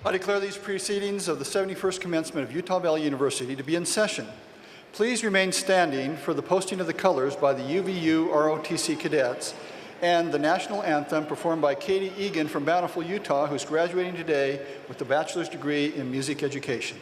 I declare these proceedings of the 71st commencement of Utah Valley University to be in session. Please remain standing for the posting of the colors by the UVU ROTC cadets and the national anthem performed by Katie Egan from Bountiful, Utah, who's graduating today with a bachelor's degree in music education.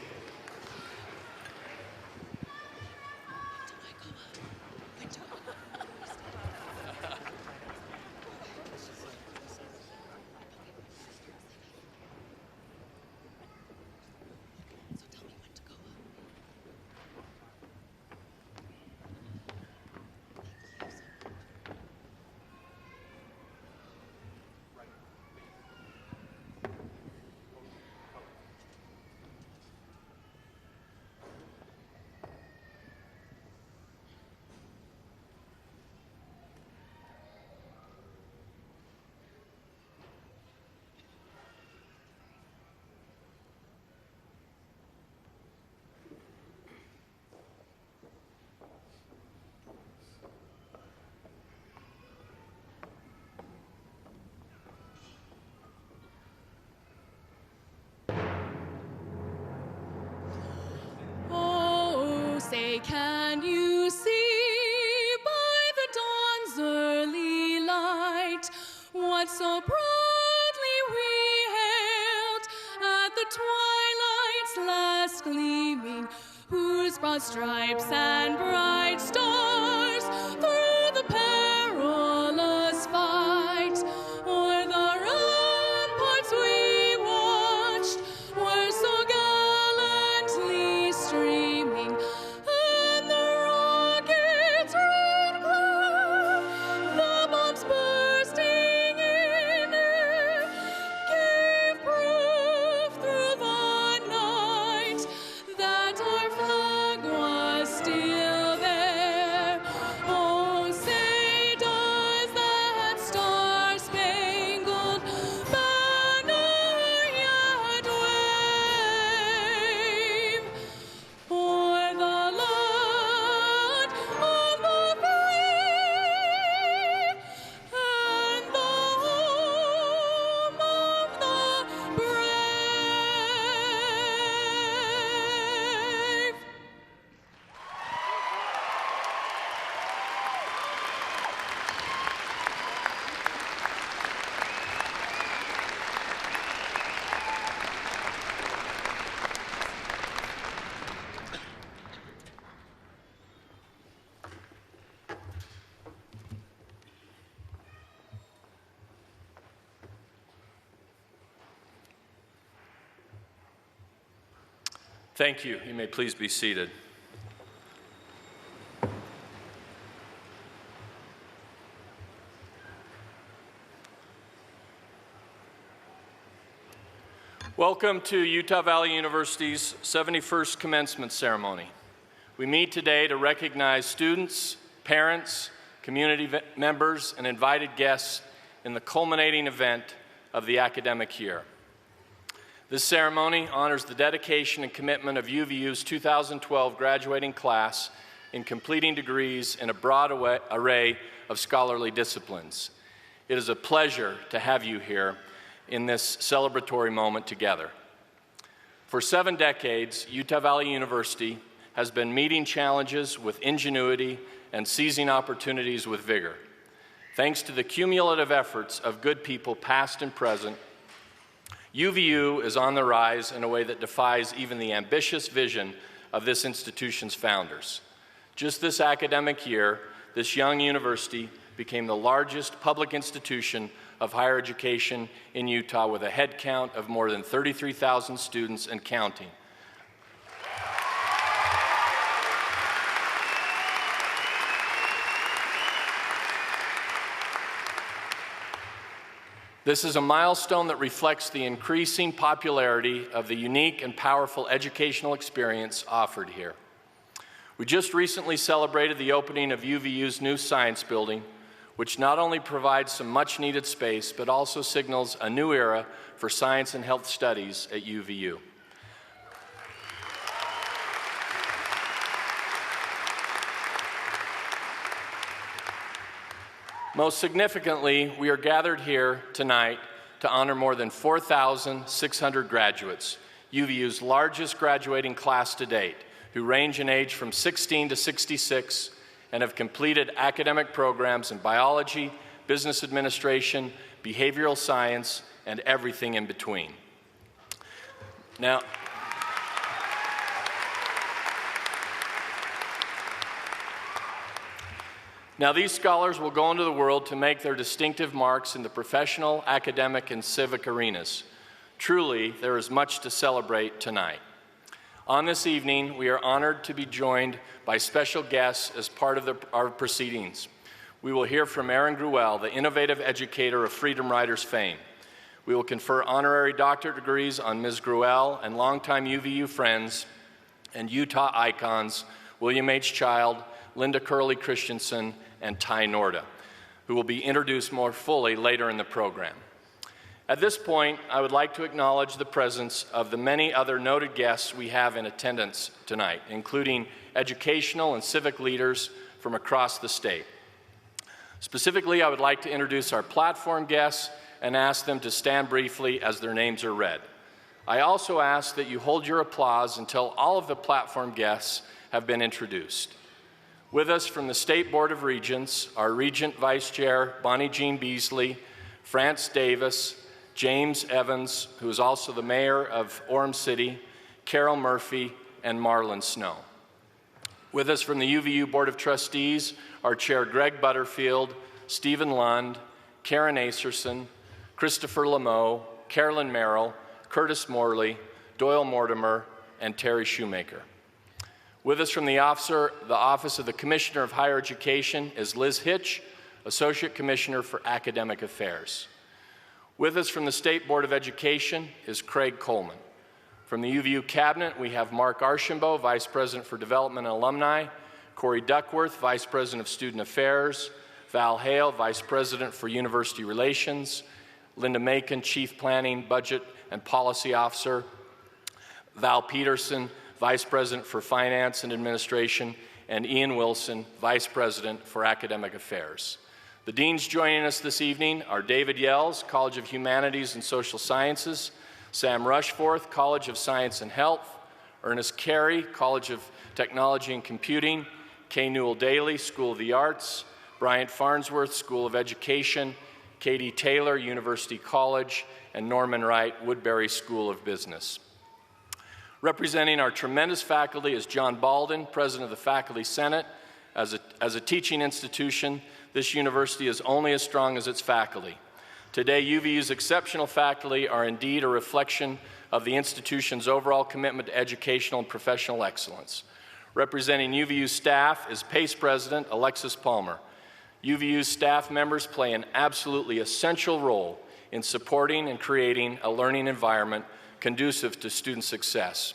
Say, can you see by the dawn's early light what so proudly we hailed at the twilight's last gleaming, whose broad stripes and bright stars through the perilous fight o'er the ramparts we watched were so gallantly streaming. Thank you. You may please be seated. Welcome to Utah Valley University's 71st commencement ceremony. We meet today to recognize students, parents, community members, and invited guests in the culminating event of the academic year. This ceremony honors the dedication and commitment of UVU's 2012 graduating class in completing degrees in a broad array of scholarly disciplines. It is a pleasure to have you here in this celebratory moment together. For 7 decades, Utah Valley University has been meeting challenges with ingenuity and seizing opportunities with vigor. Thanks to the cumulative efforts of good people past and present, UVU is on the rise in a way that defies even the ambitious vision of this institution's founders. Just this academic year, this young university became the largest public institution of higher education in Utah with a head count of more than 33,000 students and counting. This is a milestone that reflects the increasing popularity of the unique and powerful educational experience offered here. We just recently celebrated the opening of UVU's new science building, which not only provides some much-needed space, but also signals a new era for science and health studies at UVU. Most significantly, we are gathered here tonight to honor more than 4,600 graduates, UVU's largest graduating class to date, who range in age from 16 to 66 and have completed academic programs in biology, business administration, behavioral science, and everything in between. Now, these scholars will go into the world to make their distinctive marks in the professional, academic, and civic arenas. Truly, there is much to celebrate tonight. On this evening, we are honored to be joined by special guests as part of our proceedings. We will hear from Erin Gruwell, the innovative educator of Freedom Riders fame. We will confer honorary doctorate degrees on Ms. Gruwell and longtime UVU friends and Utah icons William H. Child, Linda Curley Christensen, and Ty Norda, who will be introduced more fully later in the program. At this point, I would like to acknowledge the presence of the many other noted guests we have in attendance tonight, including educational and civic leaders from across the state. Specifically, I would like to introduce our platform guests and ask them to stand briefly as their names are read. I also ask that you hold your applause until all of the platform guests have been introduced. With us from the State Board of Regents are Regent Vice Chair Bonnie Jean Beasley, France Davis, James Evans, who is also the mayor of Orem City, Carol Murphy, and Marlon Snow. With us from the UVU Board of Trustees are Chair Greg Butterfield, Stephen Lund, Karen Acerson, Christopher Lameau, Carolyn Merrill, Curtis Morley, Doyle Mortimer, and Terry Shoemaker. With us from the Office of the Commissioner of Higher Education is Liz Hitch, Associate Commissioner for Academic Affairs. With us from the State Board of Education is Craig Coleman. From the UVU Cabinet, we have Mark Archambault, Vice President for Development and Alumni, Corey Duckworth, Vice President of Student Affairs, Val Hale, Vice President for University Relations, Linda Macon, Chief Planning, Budget, and Policy Officer, Val Peterson, Vice President for Finance and Administration, and Ian Wilson, Vice President for Academic Affairs. The deans joining us this evening are David Yells, College of Humanities and Social Sciences, Sam Rushforth, College of Science and Health, Ernest Carey, College of Technology and Computing, Kay Newell Daly, School of the Arts, Bryant Farnsworth, School of Education, Katie Taylor, University College, and Norman Wright, Woodbury School of Business. Representing our tremendous faculty is John Balden, President of the Faculty Senate. As a teaching institution, this university is only as strong as its faculty. Today, UVU's exceptional faculty are indeed a reflection of the institution's overall commitment to educational and professional excellence. Representing UVU staff is PACE President Alexis Palmer. UVU's staff members play an absolutely essential role in supporting and creating a learning environment conducive to student success.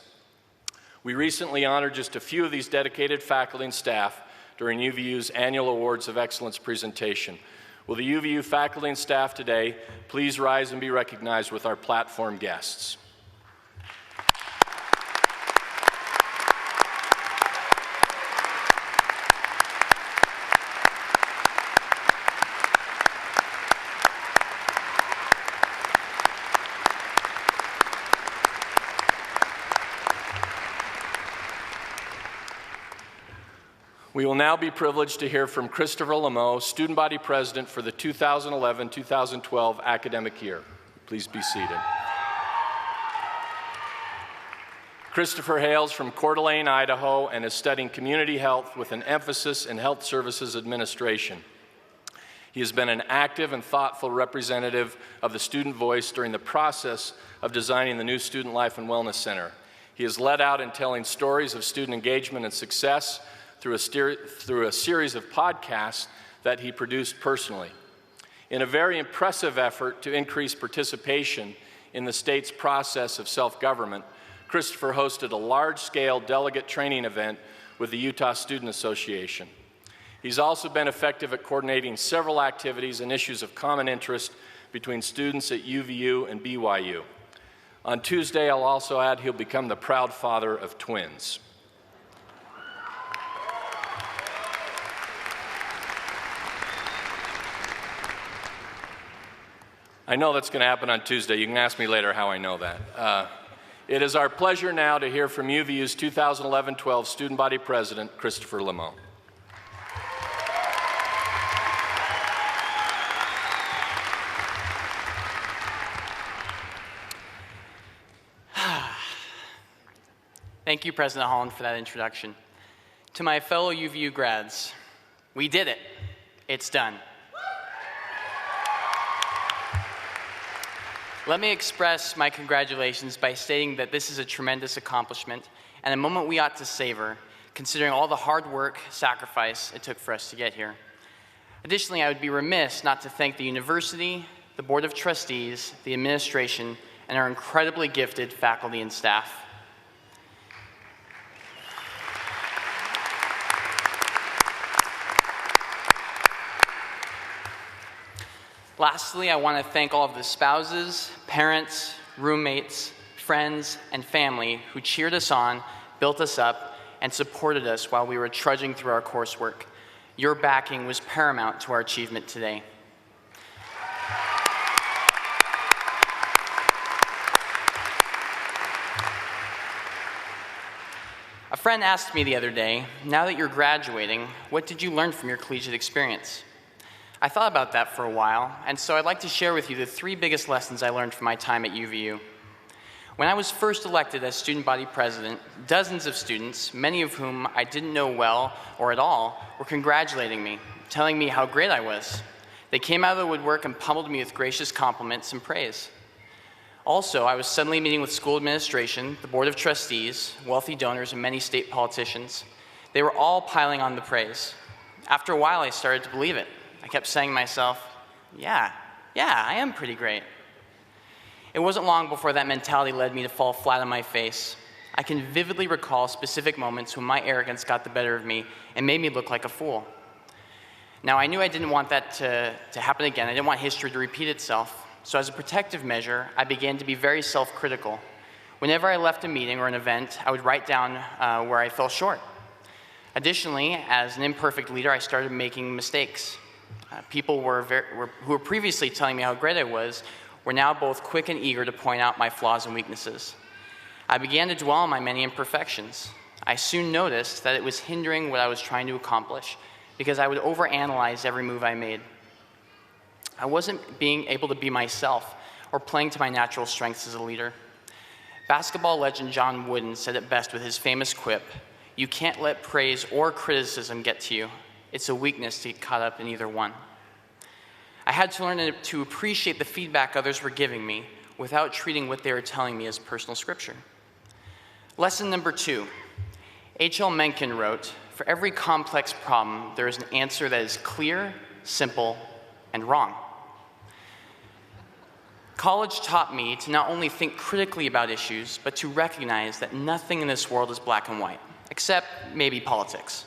We recently honored just a few of these dedicated faculty and staff during UVU's Annual Awards of Excellence presentation. Will the UVU faculty and staff today please rise and be recognized with our platform guests? We will now be privileged to hear from Christopher Lameau, Student Body President for the 2011-2012 academic year. Please be seated. Christopher hails from Coeur d'Alene, Idaho, and is studying community health with an emphasis in health services administration. He has been an active and thoughtful representative of the student voice during the process of designing the new Student Life and Wellness Center. He has led out in telling stories of student engagement and success through a series of podcasts that he produced personally. In a very impressive effort to increase participation in the state's process of self-government, Christopher hosted a large-scale delegate training event with the Utah Student Association. He's also been effective at coordinating several activities and issues of common interest between students at UVU and BYU. On Tuesday, I'll also add he'll become the proud father of twins. I know that's going to happen on Tuesday. You can ask me later how I know that. It is our pleasure now to hear from UVU's 2011-12 Student Body President, Christopher Lamont. Thank you, President Holland, for that introduction. To my fellow UVU grads, we did it. It's done. Let me express my congratulations by stating that this is a tremendous accomplishment and a moment we ought to savor, considering all the hard work, sacrifice it took for us to get here. Additionally, I would be remiss not to thank the university, the Board of Trustees, the administration, and our incredibly gifted faculty and staff. Lastly, I want to thank all of the spouses, parents, roommates, friends, and family who cheered us on, built us up, and supported us while we were trudging through our coursework. Your backing was paramount to our achievement today. A friend asked me the other day, now that you're graduating, what did you learn from your collegiate experience? I thought about that for a while, and so I'd like to share with you the 3 biggest lessons I learned from my time at UVU. When I was first elected as student body president, dozens of students, many of whom I didn't know well or at all, were congratulating me, telling me how great I was. They came out of the woodwork and pummeled me with gracious compliments and praise. Also, I was suddenly meeting with school administration, the Board of Trustees, wealthy donors, and many state politicians. They were all piling on the praise. After a while, I started to believe it. I kept saying to myself, yeah, I am pretty great. It wasn't long before that mentality led me to fall flat on my face. I can vividly recall specific moments when my arrogance got the better of me and made me look like a fool. Now, I knew I didn't want that to happen again. I didn't want history to repeat itself. So as a protective measure, I began to be very self-critical. Whenever I left a meeting or an event, I would write down where I fell short. Additionally, as an imperfect leader, I started making mistakes. People who were previously telling me how great I was were now both quick and eager to point out my flaws and weaknesses. I began to dwell on my many imperfections. I soon noticed that it was hindering what I was trying to accomplish because I would overanalyze every move I made. I wasn't being able to be myself or playing to my natural strengths as a leader. Basketball legend John Wooden said it best with his famous quip, "You can't let praise or criticism get to you. It's a weakness to get caught up in either one." I had to learn to appreciate the feedback others were giving me without treating what they were telling me as personal scripture. Lesson number 2. H.L. Mencken wrote, "For every complex problem, there is an answer that is clear, simple, and wrong." College taught me to not only think critically about issues, but to recognize that nothing in this world is black and white, except maybe politics.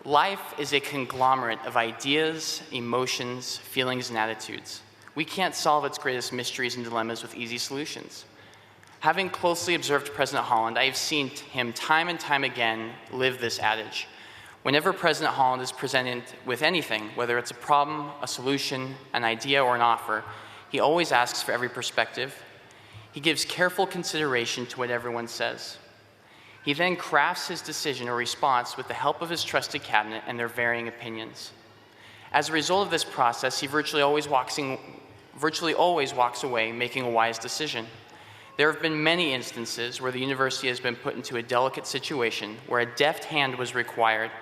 Life is a conglomerate of ideas, emotions, feelings, and attitudes. We can't solve its greatest mysteries and dilemmas with easy solutions. Having closely observed President Holland, I have seen him time and time again live this adage. Whenever President Holland is presented with anything, whether it's a problem, a solution, an idea, or an offer, he always asks for every perspective. He gives careful consideration to what everyone says. He then crafts his decision or response with the help of his trusted cabinet and their varying opinions. As a result of this process, he virtually always walks away making a wise decision. There have been many instances where the university has been put into a delicate situation where a deft hand was required,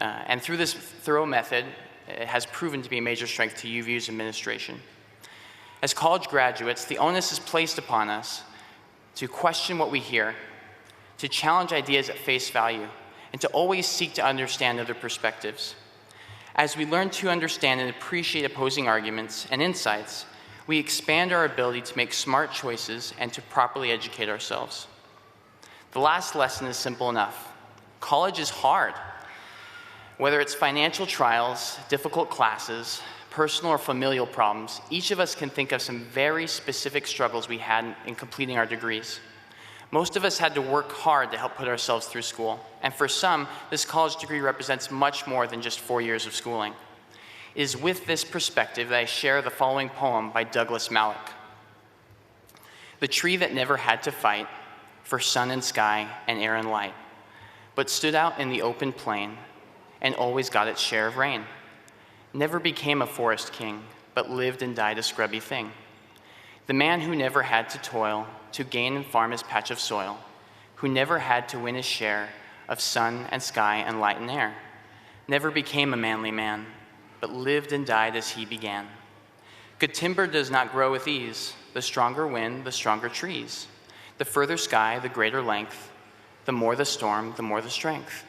and through this thorough method, it has proven to be a major strength to UVU's administration. As college graduates, the onus is placed upon us to question what we hear, to challenge ideas at face value, and to always seek to understand other perspectives. As we learn to understand and appreciate opposing arguments and insights, we expand our ability to make smart choices and to properly educate ourselves. The last lesson is simple enough. College is hard. Whether it's financial trials, difficult classes, personal or familial problems, each of us can think of some very specific struggles we had in completing our degrees. Most of us had to work hard to help put ourselves through school, and for some, this college degree represents much more than just 4 years of schooling. It is with this perspective that I share the following poem by Douglas Malloch. The tree that never had to fight for sun and sky and air and light, but stood out in the open plain and always got its share of rain. Never became a forest king, but lived and died a scrubby thing. The man who never had to toil to gain and farm his patch of soil, who never had to win his share of sun and sky and light and air, never became a manly man, but lived and died as he began. Good timber does not grow with ease. The stronger wind, the stronger trees. The further sky, the greater length. The more the storm, the more the strength.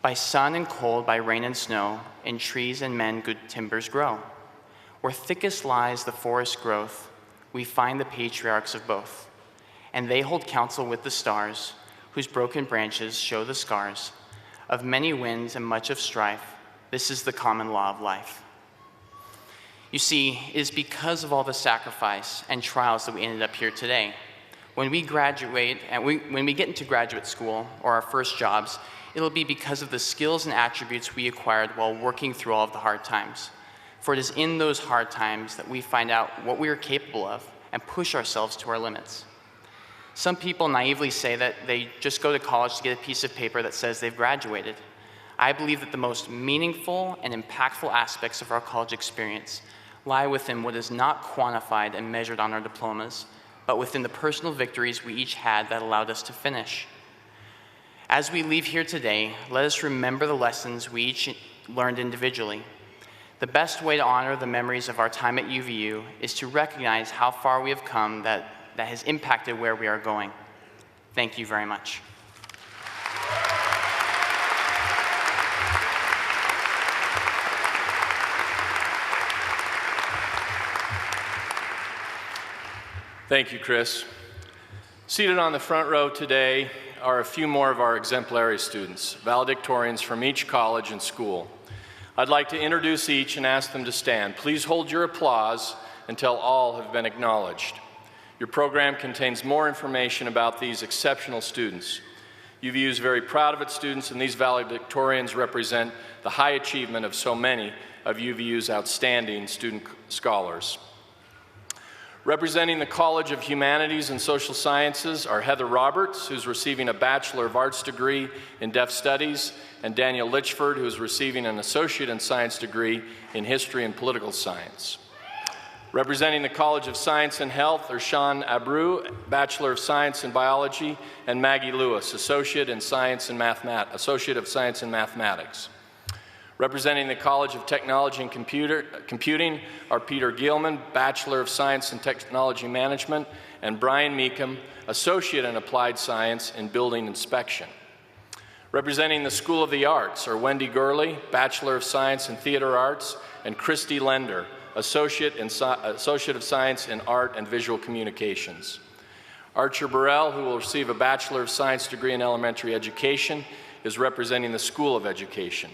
By sun and cold, by rain and snow, in trees and men good timbers grow. Where thickest lies the forest growth, we find the patriarchs of both. And they hold counsel with the stars, whose broken branches show the scars of many winds and much of strife. This is the common law of life. You see, it is because of all the sacrifice and trials that we ended up here today. When we graduate, and when we get into graduate school or our first jobs, it'll be because of the skills and attributes we acquired while working through all of the hard times. For it is in those hard times that we find out what we are capable of and push ourselves to our limits. Some people naively say that they just go to college to get a piece of paper that says they've graduated. I believe that the most meaningful and impactful aspects of our college experience lie within what is not quantified and measured on our diplomas, but within the personal victories we each had that allowed us to finish. As we leave here today, let us remember the lessons we each learned individually. The best way to honor the memories of our time at UVU is to recognize how far we have come that has impacted where we are going. Thank you very much. Thank you, Chris. Seated on the front row today are a few more of our exemplary students, valedictorians from each college and school. I'd like to introduce each and ask them to stand. Please hold your applause until all have been acknowledged. Your program contains more information about these exceptional students. UVU is very proud of its students, and these valedictorians represent the high achievement of so many of UVU's outstanding student scholars. Representing the College of Humanities and Social Sciences are Heather Roberts, who's receiving a Bachelor of Arts degree in Deaf Studies, and Daniel Litchford, who is receiving an Associate in Science degree in History and Political Science. Representing the College of Science and Health are Sean Abreu, Bachelor of Science in Biology, and Maggie Lewis, Associate of Science in Mathematics. Representing the College of Technology and Computing are Peter Gielman, Bachelor of Science in Technology Management, and Brian Meekum, Associate in Applied Science in Building Inspection. Representing the School of the Arts are Wendy Gurley, Bachelor of Science in Theater Arts, and Christy Lender, Associate of Science in Art and Visual Communications. Archer Burrell, who will receive a Bachelor of Science degree in Elementary Education, is representing the School of Education.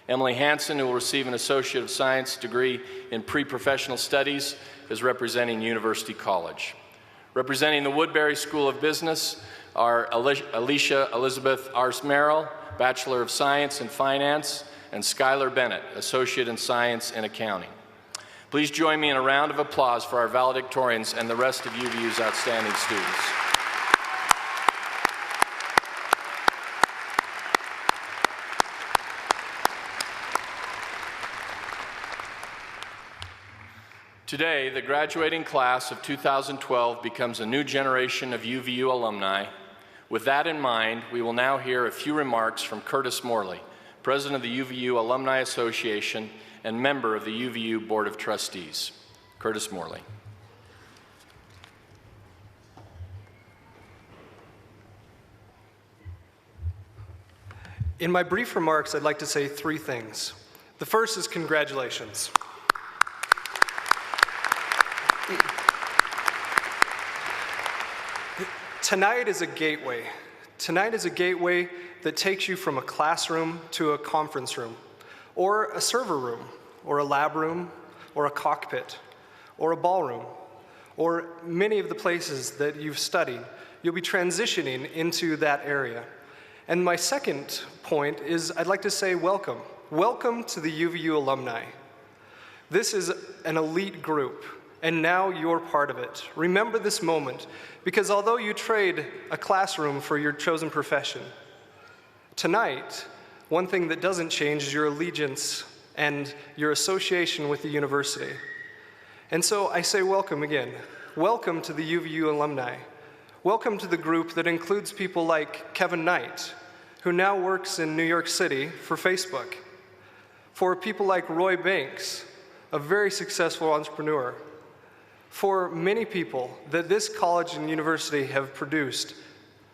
Emily Hansen, who will receive an Associate of Science degree in Pre-Professional Studies, is representing University College. Representing the Woodbury School of Business are Alicia Elizabeth Ars Merrill, Bachelor of Science in Finance, and Skylar Bennett, Associate in Science in Accounting. Please join me in a round of applause for our valedictorians and the rest of UVU's outstanding students. Today, the graduating class of 2012 becomes a new generation of UVU alumni. With that in mind, we will now hear a few remarks from Curtis Morley, President of the UVU Alumni Association and member of the UVU Board of Trustees. Curtis Morley. In my brief remarks, I'd like to say three things. The first is congratulations. Tonight is a gateway. Tonight is a gateway that takes you from a classroom to a conference room, or a server room, or a lab room, or a cockpit, or a ballroom, or many of the places that you've studied. You'll be transitioning into that area. And my second point is I'd like to say welcome. Welcome to the UVU alumni. This is an elite group, and now you're part of it. Remember this moment, because although you trade a classroom for your chosen profession, tonight, one thing that doesn't change is your allegiance and your association with the university. And so I say welcome again. Welcome to the UVU alumni. Welcome to the group that includes people like Kevin Knight, who now works in New York City for Facebook. For people like Roy Banks, a very successful entrepreneur. For many people that this college and university have produced,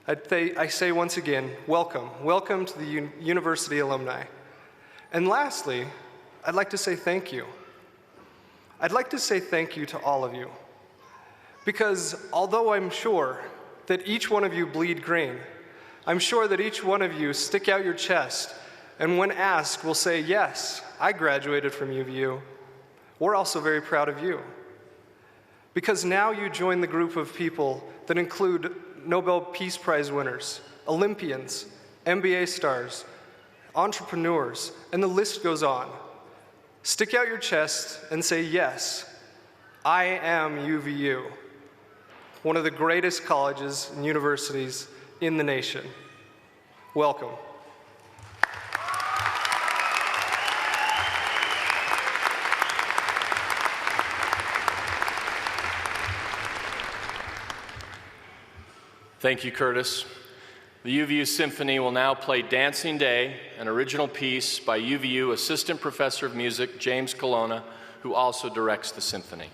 I say once again, welcome. Welcome to the university alumni. And lastly, I'd like to say thank you. I'd like to say thank you to all of you. Because although I'm sure that each one of you bleed green, I'm sure that each one of you stick out your chest and when asked will say, yes, I graduated from UVU. We're also very proud of you. Because now you join the group of people that include Nobel Peace Prize winners, Olympians, NBA stars, entrepreneurs, and the list goes on. Stick out your chest and say, yes, I am UVU, one of the greatest colleges and universities in the nation. Welcome. Thank you, Curtis. The UVU Symphony will now play Dancing Day, an original piece by UVU Assistant Professor of Music James Colonna, who also directs the symphony.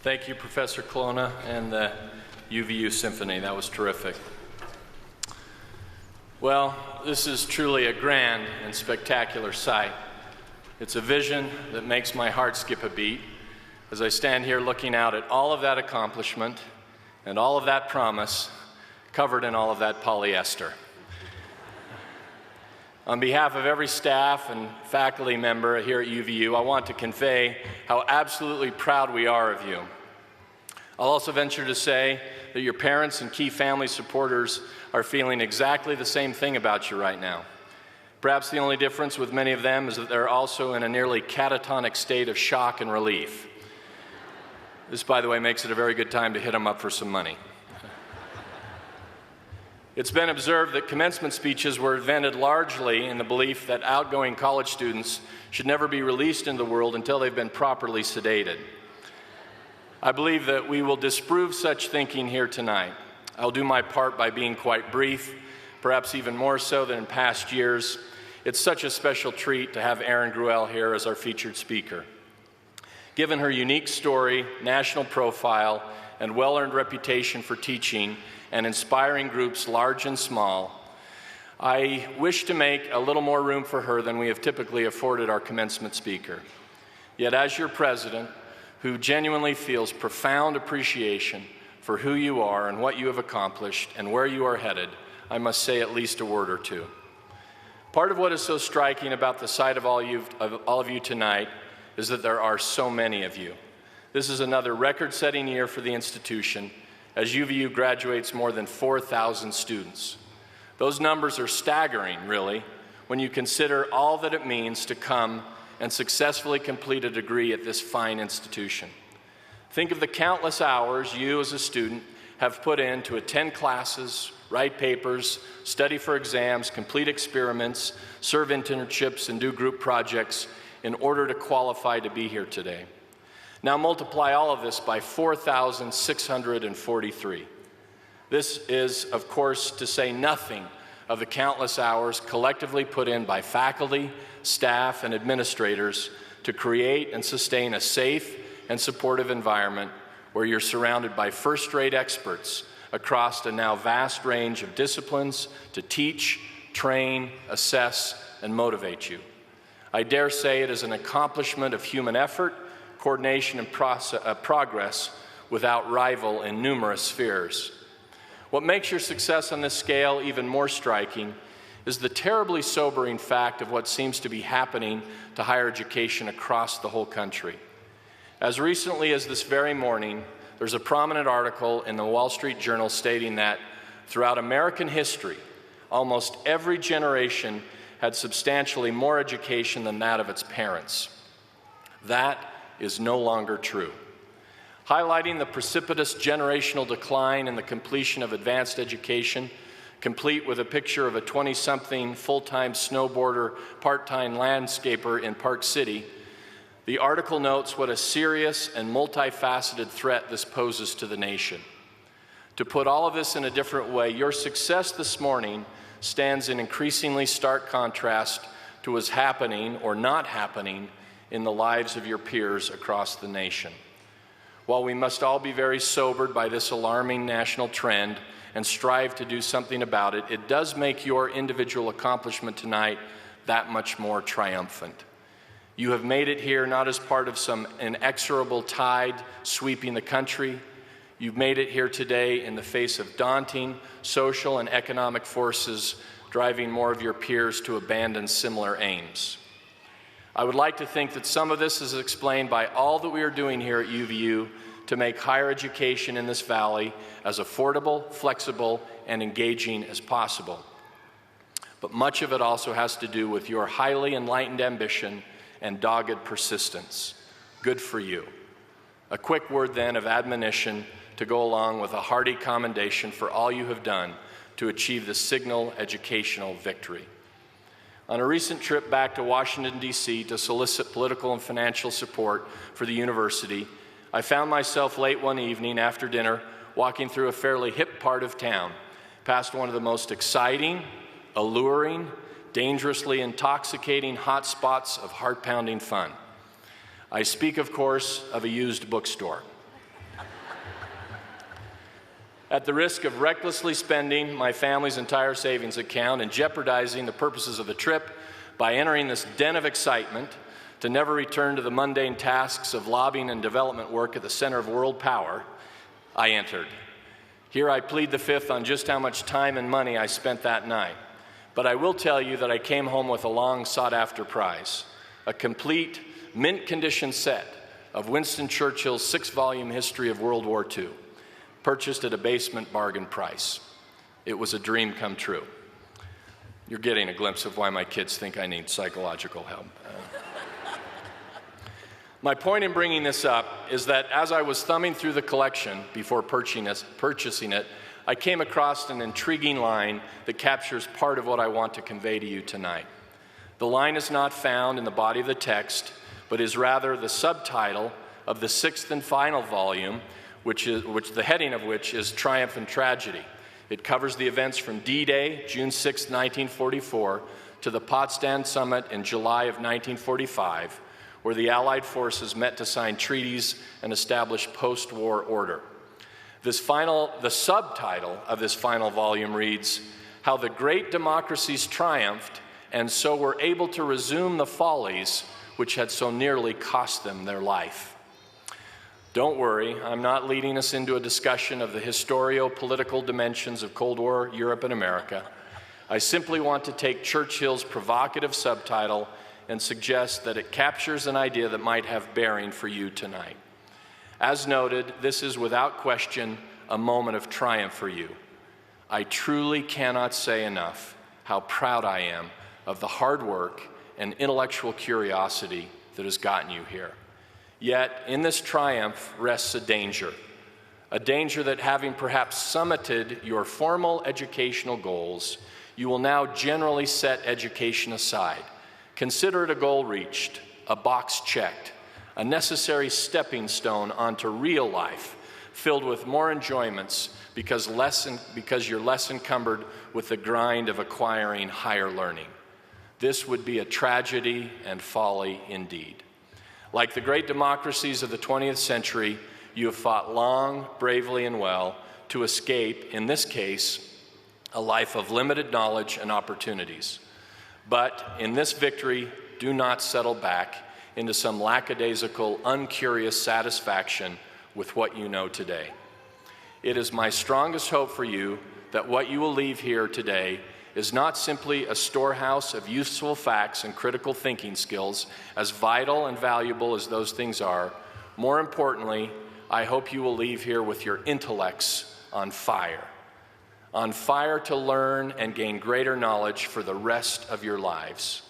Thank you, Professor Colonna and the UVU Symphony. That was terrific. Well, this is truly a grand and spectacular sight. It's a vision that makes my heart skip a beat as I stand here looking out at all of that accomplishment and all of that promise covered in all of that polyester. On behalf of every staff and faculty member here at UVU, I want to convey how absolutely proud we are of you. I'll also venture to say that your parents and key family supporters are feeling exactly the same thing about you right now. Perhaps the only difference with many of them is that they're also in a nearly catatonic state of shock and relief. This, by the way, makes it a very good time to hit them up for some money. It's been observed that commencement speeches were invented largely in the belief that outgoing college students should never be released into the world until they've been properly sedated. I believe that we will disprove such thinking here tonight. I'll do my part by being quite brief, perhaps even more so than in past years. It's such a special treat to have Erin Gruwell here as our featured speaker. Given her unique story, national profile, and well-earned reputation for teaching and inspiring groups large and small, I wish to make a little more room for her than we have typically afforded our commencement speaker. Yet as your president, who genuinely feels profound appreciation for who you are and what you have accomplished and where you are headed, I must say at least a word or two. Part of what is so striking about the sight of all of you tonight is that there are so many of you. This is another record-setting year for the institution, as UVU graduates more than 4,000 students. Those numbers are staggering, really, when you consider all that it means to come and successfully complete a degree at this fine institution. Think of the countless hours you as a student have put in to attend classes, write papers, study for exams, complete experiments, serve internships, and do group projects in order to qualify to be here today. Now multiply all of this by 4,643. This is, of course, to say nothing of the countless hours collectively put in by faculty, staff, and administrators to create and sustain a safe and supportive environment where you're surrounded by first-rate experts across a now vast range of disciplines to teach, train, assess, and motivate you. I dare say it is an accomplishment of human effort, coordination, and progress without rival in numerous spheres. What makes your success on this scale even more striking is the terribly sobering fact of what seems to be happening to higher education across the whole country. As recently as this very morning, there's a prominent article in the Wall Street Journal stating that throughout American history, almost every generation had substantially more education than that of its parents. That is no longer true. Highlighting the precipitous generational decline in the completion of advanced education, complete with a picture of a 20-something full-time snowboarder, part-time landscaper in Park City, the article notes what a serious and multifaceted threat this poses to the nation. To put all of this in a different way, your success this morning stands in increasingly stark contrast to what's happening or not happening in the lives of your peers across the nation. While we must all be very sobered by this alarming national trend and strive to do something about it, it does make your individual accomplishment tonight that much more triumphant. You have made it here not as part of some inexorable tide sweeping the country. You've made it here today in the face of daunting social and economic forces driving more of your peers to abandon similar aims. I would like to think that some of this is explained by all that we are doing here at UVU to make higher education in this valley as affordable, flexible, and engaging as possible. But much of it also has to do with your highly enlightened ambition and dogged persistence. Good for you. A quick word then of admonition to go along with a hearty commendation for all you have done to achieve the signal educational victory. On a recent trip back to Washington, D.C. to solicit political and financial support for the university, I found myself late one evening after dinner walking through a fairly hip part of town, past one of the most exciting, alluring, dangerously intoxicating hotspots of heart-pounding fun. I speak, of course, of a used bookstore. At the risk of recklessly spending my family's entire savings account and jeopardizing the purposes of the trip by entering this den of excitement to never return to the mundane tasks of lobbying and development work at the center of world power, I entered. Here I plead the fifth on just how much time and money I spent that night. But I will tell you that I came home with a long sought-after prize, a complete mint-condition set of Winston Churchill's 6-volume history of World War II, purchased at a basement bargain price. It was a dream come true. You're getting a glimpse of why my kids think I need psychological help. My point in bringing this up is that as I was thumbing through the collection before purchasing it, I came across an intriguing line that captures part of what I want to convey to you tonight. The line is not found in the body of the text, but is rather the subtitle of the 6th and final volume, which the heading of which is Triumph and Tragedy. It covers the events from D-Day, June 6, 1944, to the Potsdam Summit in July of 1945, where the Allied forces met to sign treaties and establish post-war order. The subtitle of this final volume reads, How the Great Democracies Triumphed and So Were Able to Resume the Follies which had so nearly cost them their life. Don't worry, I'm not leading us into a discussion of the historio-political dimensions of Cold War Europe and America. I simply want to take Churchill's provocative subtitle and suggest that it captures an idea that might have bearing for you tonight. As noted, this is without question a moment of triumph for you. I truly cannot say enough how proud I am of the hard work and intellectual curiosity that has gotten you here. Yet, in this triumph rests a danger that having perhaps summited your formal educational goals, you will now generally set education aside. Consider it a goal reached, a box checked, a necessary stepping stone onto real life, filled with more enjoyments because you're less encumbered with the grind of acquiring higher learning. This would be a tragedy and folly indeed. Like the great democracies of the 20th century, you have fought long, bravely, and well to escape, in this case, a life of limited knowledge and opportunities. But in this victory, do not settle back into some lackadaisical, uncurious satisfaction with what you know today. It is my strongest hope for you that what you will leave here today is not simply a storehouse of useful facts and critical thinking skills, as vital and valuable as those things are. More importantly, I hope you will leave here with your intellects on fire to learn and gain greater knowledge for the rest of your lives.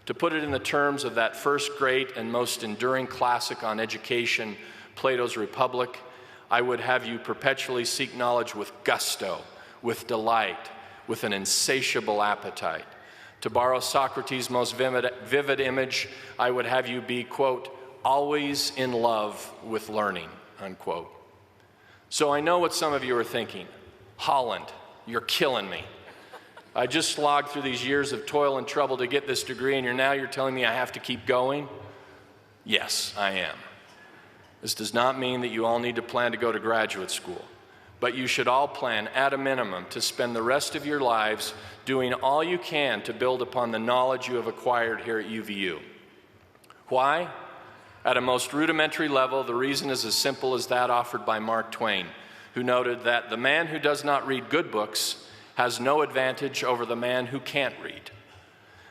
To put it in the terms of that first great and most enduring classic on education, Plato's Republic, I would have you perpetually seek knowledge with gusto, with delight, with an insatiable appetite. To borrow Socrates' most vivid image, I would have you be, quote, always in love with learning, unquote. So I know what some of you are thinking. Holland, you're killing me. I just slogged through these years of toil and trouble to get this degree, and you're telling me I have to keep going? Yes, I am. This does not mean that you all need to plan to go to graduate school. But you should all plan, at a minimum, to spend the rest of your lives doing all you can to build upon the knowledge you have acquired here at UVU. Why? At a most rudimentary level, the reason is as simple as that offered by Mark Twain. who noted that the man who does not read good books has no advantage over the man who can't read.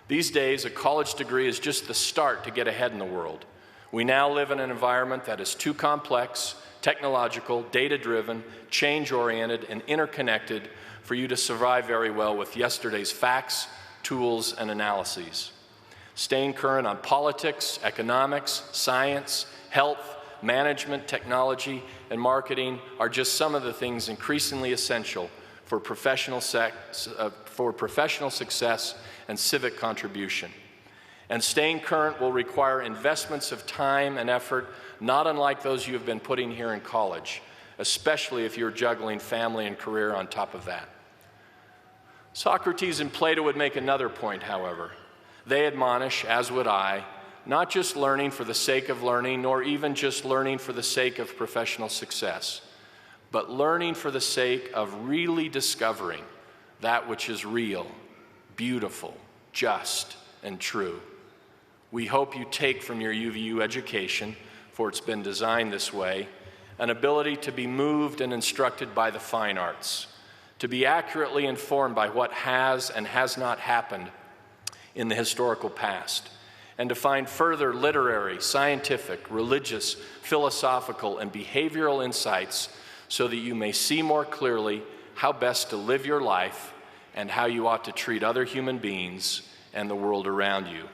These days, a college degree is just the start to get ahead in the world. We now live in an environment that is too complex, technological, data-driven, change-oriented, and interconnected for you to survive very well with yesterday's facts, tools, and analyses. Staying current on politics, economics, science, health, management, technology, and marketing are just some of the things increasingly essential for professional success and civic contribution. And staying current will require investments of time and effort not unlike those you have been putting here in college, especially if you're juggling family and career on top of that. Socrates and Plato would make another point, however. They admonish, as would I, not just learning for the sake of learning, nor even just learning for the sake of professional success, but learning for the sake of really discovering that which is real, beautiful, just, and true. We hope you take from your UVU education, for it's been designed this way, an ability to be moved and instructed by the fine arts, to be accurately informed by what has and has not happened in the historical past, and to find further literary, scientific, religious, philosophical, and behavioral insights so that you may see more clearly how best to live your life and how you ought to treat other human beings and the world around you.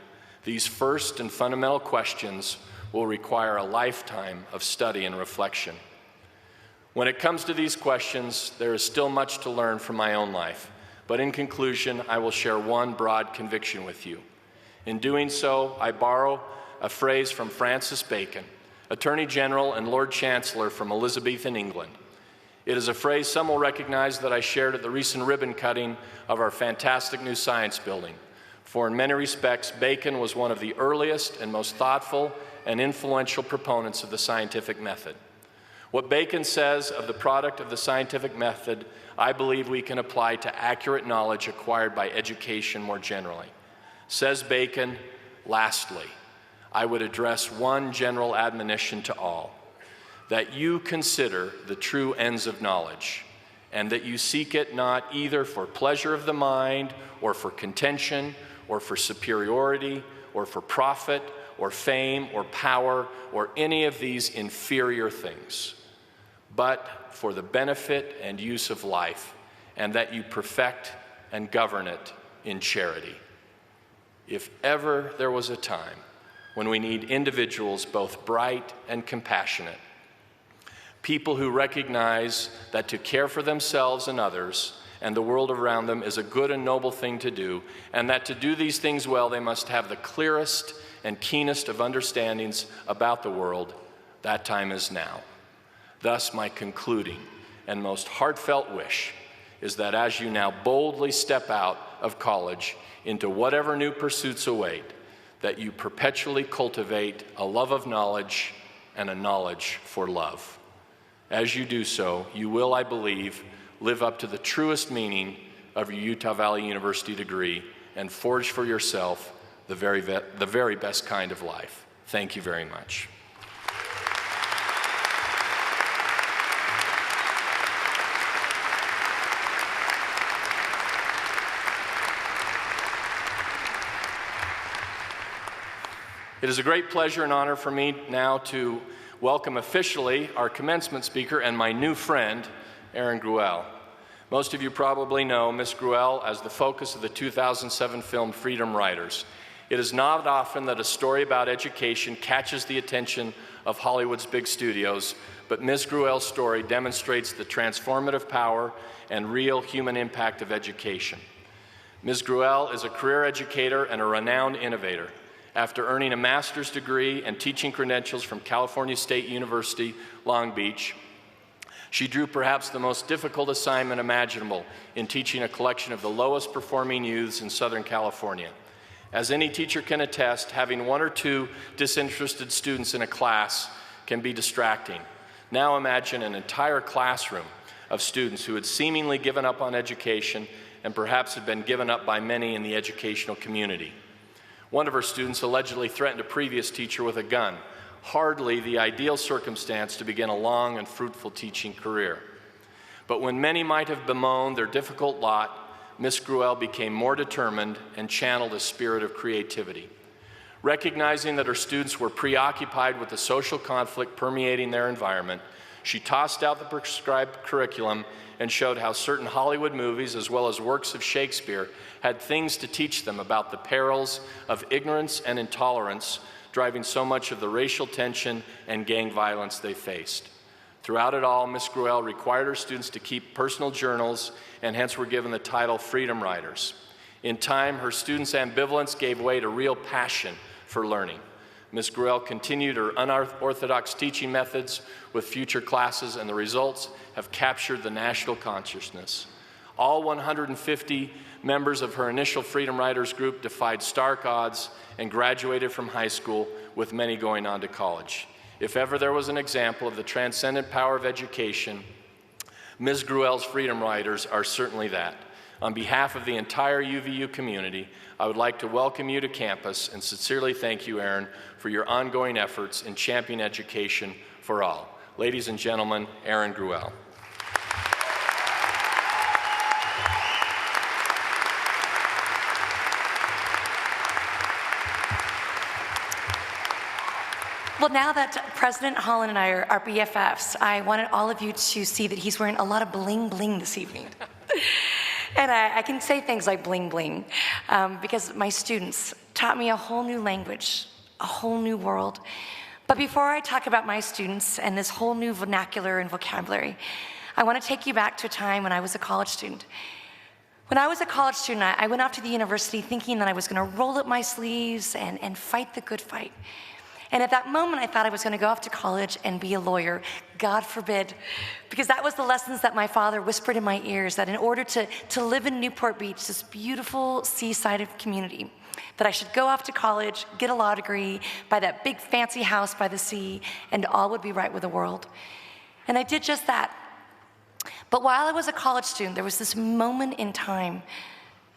These first and fundamental questions will require a lifetime of study and reflection. When it comes to these questions, there is still much to learn from my own life, but in conclusion, I will share one broad conviction with you. In doing so, I borrow a phrase from Francis Bacon, Attorney General and Lord Chancellor from Elizabethan England. It is a phrase some will recognize that I shared at the recent ribbon cutting of our fantastic new science building. For in many respects, Bacon was one of the earliest and most thoughtful and influential proponents of the scientific method. What Bacon says of the product of the scientific method, I believe we can apply to accurate knowledge acquired by education more generally. Says Bacon, lastly, I would address one general admonition to all, that you consider the true ends of knowledge, and that you seek it not either for pleasure of the mind, or for contention, or for superiority, or for profit, or fame, or power, or any of these inferior things, but for the benefit and use of life, and that you perfect and govern it in charity. If ever there was a time when we need individuals both bright and compassionate, people who recognize that to care for themselves and others and the world around them is a good and noble thing to do, and that to do these things well, they must have the clearest and keenest of understandings about the world, that time is now. Thus, my concluding and most heartfelt wish is that as you now boldly step out of college into whatever new pursuits await, that you perpetually cultivate a love of knowledge and a knowledge for love. As you do so, you will, I believe, live up to the truest meaning of your Utah Valley University degree and forge for yourself the very best kind of life. Thank you very much. It is a great pleasure and honor for me now to welcome officially our commencement speaker and my new friend, Erin Gruwell. Most of you probably know Ms. Gruwell as the focus of the 2007 film Freedom Riders. It is not often that a story about education catches the attention of Hollywood's big studios, but Ms. Gruwell's story demonstrates the transformative power and real human impact of education. Ms. Gruwell is a career educator and a renowned innovator. After earning a master's degree and teaching credentials from California State University, Long Beach, she drew perhaps the most difficult assignment imaginable in teaching a collection of the lowest performing youths in Southern California. As any teacher can attest, having one or two disinterested students in a class can be distracting. Now imagine an entire classroom of students who had seemingly given up on education and perhaps had been given up by many in the educational community. One of her students allegedly threatened a previous teacher with a gun, hardly the ideal circumstance to begin a long and fruitful teaching career. But when many might have bemoaned their difficult lot, Ms. Gruwell became more determined and channeled a spirit of creativity. Recognizing that her students were preoccupied with the social conflict permeating their environment, she tossed out the prescribed curriculum and showed how certain Hollywood movies, as well as works of Shakespeare, had things to teach them about the perils of ignorance and intolerance driving so much of the racial tension and gang violence they faced. Throughout it all, Ms. Gruwell required her students to keep personal journals and hence were given the title Freedom Writers. In time, her students' ambivalence gave way to real passion for learning. Ms. Gruwell continued her unorthodox teaching methods with future classes, and the results have captured the national consciousness. All 150 members of her initial Freedom Writers group defied stark odds and graduated from high school, with many going on to college. If ever there was an example of the transcendent power of education, Ms. Gruwell's Freedom Writers are certainly that. On behalf of the entire UVU community, I would like to welcome you to campus and sincerely thank you, Erin, for your ongoing efforts in championing education for all. Ladies and gentlemen, Erin Gruwell. Well, now that President Holland and I are BFFs, I wanted all of you to see that he's wearing a lot of bling bling this evening. And I can say things like bling bling because my students taught me a whole new language, a whole new world. But before I talk about my students and this whole new vernacular and vocabulary, I want to take you back to a time when I was a college student. When I was a college student, I went off to the university thinking that I was going to roll up my sleeves and fight the good fight. And at that moment, I thought I was going to go off to college and be a lawyer. God forbid. Because that was the lessons that my father whispered in my ears, that in order to live in Newport Beach, this beautiful seaside community, that I should go off to college, get a law degree, buy that big fancy house by the sea, and all would be right with the world. And I did just that. But while I was a college student, there was this moment in time,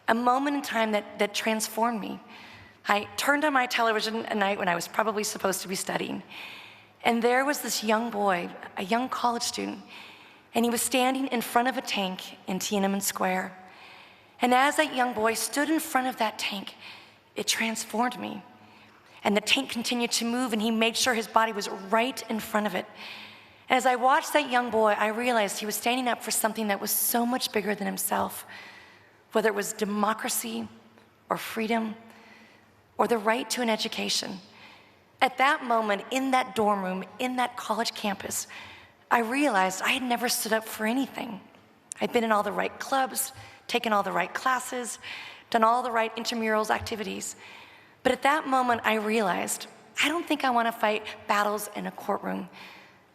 a moment in time that transformed me. I turned on my television at night when I was probably supposed to be studying, and there was this young boy, a young college student, and he was standing in front of a tank in Tiananmen Square. And as that young boy stood in front of that tank, it transformed me. And the tank continued to move, and he made sure his body was right in front of it. And as I watched that young boy, I realized he was standing up for something that was so much bigger than himself, whether it was democracy or freedom, or the right to an education. At that moment, in that dorm room, in that college campus, I realized I had never stood up for anything. I'd been in all the right clubs, taken all the right classes, done all the right intramurals activities. But at that moment, I realized, I don't think I want to fight battles in a courtroom.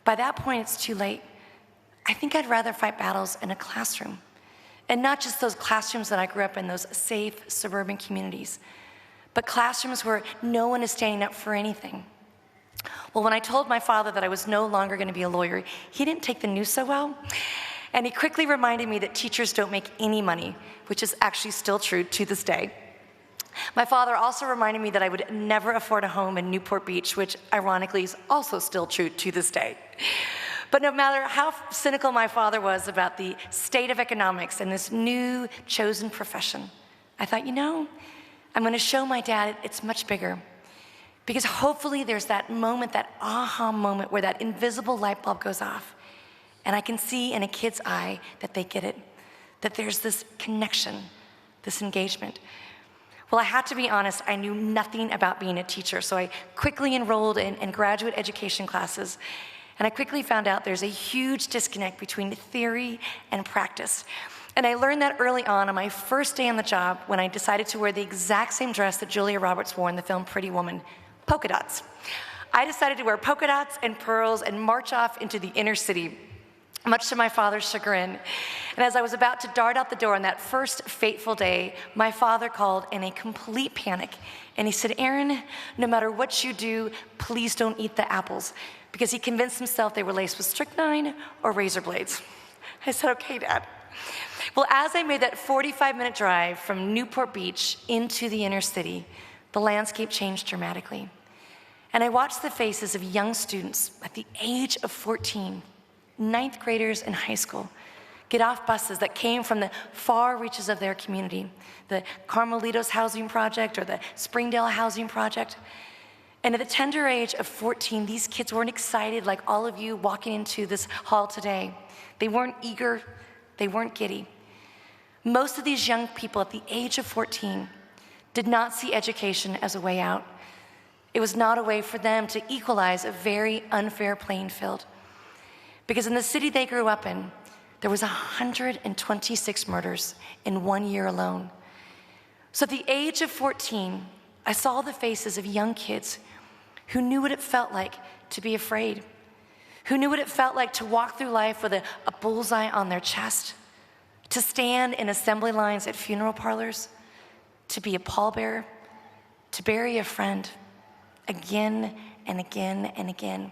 By that point, it's too late. I think I'd rather fight battles in a classroom. And not just those classrooms that I grew up in, those safe suburban communities, but classrooms where no one is standing up for anything. Well, when I told my father that I was no longer going to be a lawyer, he didn't take the news so well. And he quickly reminded me that teachers don't make any money, which is actually still true to this day. My father also reminded me that I would never afford a home in Newport Beach, which ironically is also still true to this day. But no matter how cynical my father was about the state of economics and this new chosen profession, I thought, I'm going to show my dad it's much bigger. Because hopefully there's that moment, that aha moment, where that invisible light bulb goes off. And I can see in a kid's eye that they get it, that there's this connection, this engagement. Well, I had to be honest, I knew nothing about being a teacher, so I quickly enrolled in graduate education classes. And I quickly found out there's a huge disconnect between theory and practice. And I learned that early on my first day on the job when I decided to wear the exact same dress that Julia Roberts wore in the film Pretty Woman, polka dots. I decided to wear polka dots and pearls and march off into the inner city, much to my father's chagrin. And as I was about to dart out the door on that first fateful day, my father called in a complete panic. And he said, "Erin, no matter what you do, please don't eat the apples," because he convinced himself they were laced with strychnine or razor blades. I said, "Okay, Dad." Well, as I made that 45-minute drive from Newport Beach into the inner city, the landscape changed dramatically. And I watched the faces of young students at the age of 14, ninth graders in high school, get off buses that came from the far reaches of their community, the Carmelitos Housing Project or the Springdale Housing Project. And at the tender age of 14, these kids weren't excited like all of you walking into this hall today. They weren't eager, they weren't giddy. Most of these young people at the age of 14 did not see education as a way out. It was not a way for them to equalize a very unfair playing field. Because in the city they grew up in, there was 126 murders in 1 year alone. So at the age of 14, I saw the faces of young kids who knew what it felt like to be afraid, who knew what it felt like to walk through life with a bullseye on their chest, to stand in assembly lines at funeral parlors, to be a pallbearer, to bury a friend again and again and again.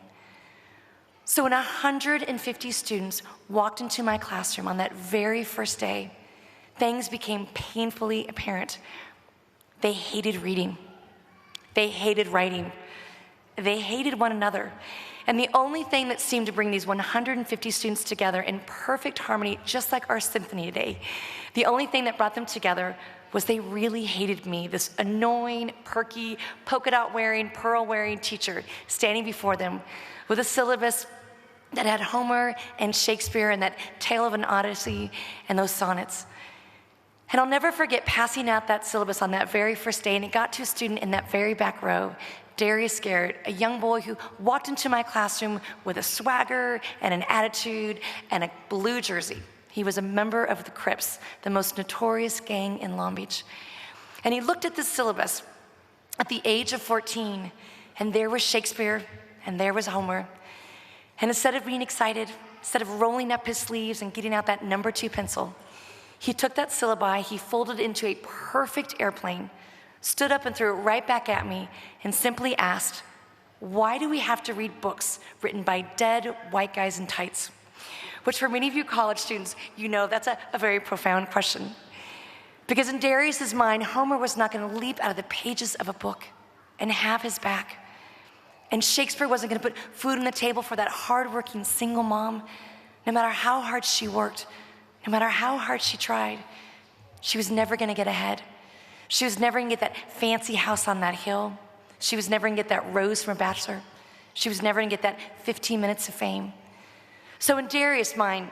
So when 150 students walked into my classroom on that very first day, things became painfully apparent. They hated reading. They hated writing. They hated one another. And the only thing that seemed to bring these 150 students together in perfect harmony, just like our symphony today, the only thing that brought them together was they really hated me, this annoying, perky, polka dot wearing, pearl wearing teacher standing before them with a syllabus that had Homer and Shakespeare and that Tale of an Odyssey and those sonnets. And I'll never forget passing out that syllabus on that very first day, and it got to a student in that very back row, Darius Garrett, a young boy who walked into my classroom with a swagger and an attitude and a blue jersey. He was a member of the Crips, the most notorious gang in Long Beach. And he looked at the syllabus at the age of 14, and there was Shakespeare, and there was Homer. And instead of being excited, instead of rolling up his sleeves and getting out that number 2 pencil, he took that syllabi, he folded it into a perfect airplane, stood up and threw it right back at me, and simply asked, why do we have to read books written by dead white guys in tights? Which for many of you college students, you know that's a very profound question. Because in Darius's mind, Homer was not going to leap out of the pages of a book and have his back. And Shakespeare wasn't going to put food on the table for that hardworking single mom. No matter how hard she worked, no matter how hard she tried, she was never going to get ahead. She was never going to get that fancy house on that hill. She was never going to get that rose from a bachelor. She was never going to get that 15 minutes of fame. So in Darius' mind,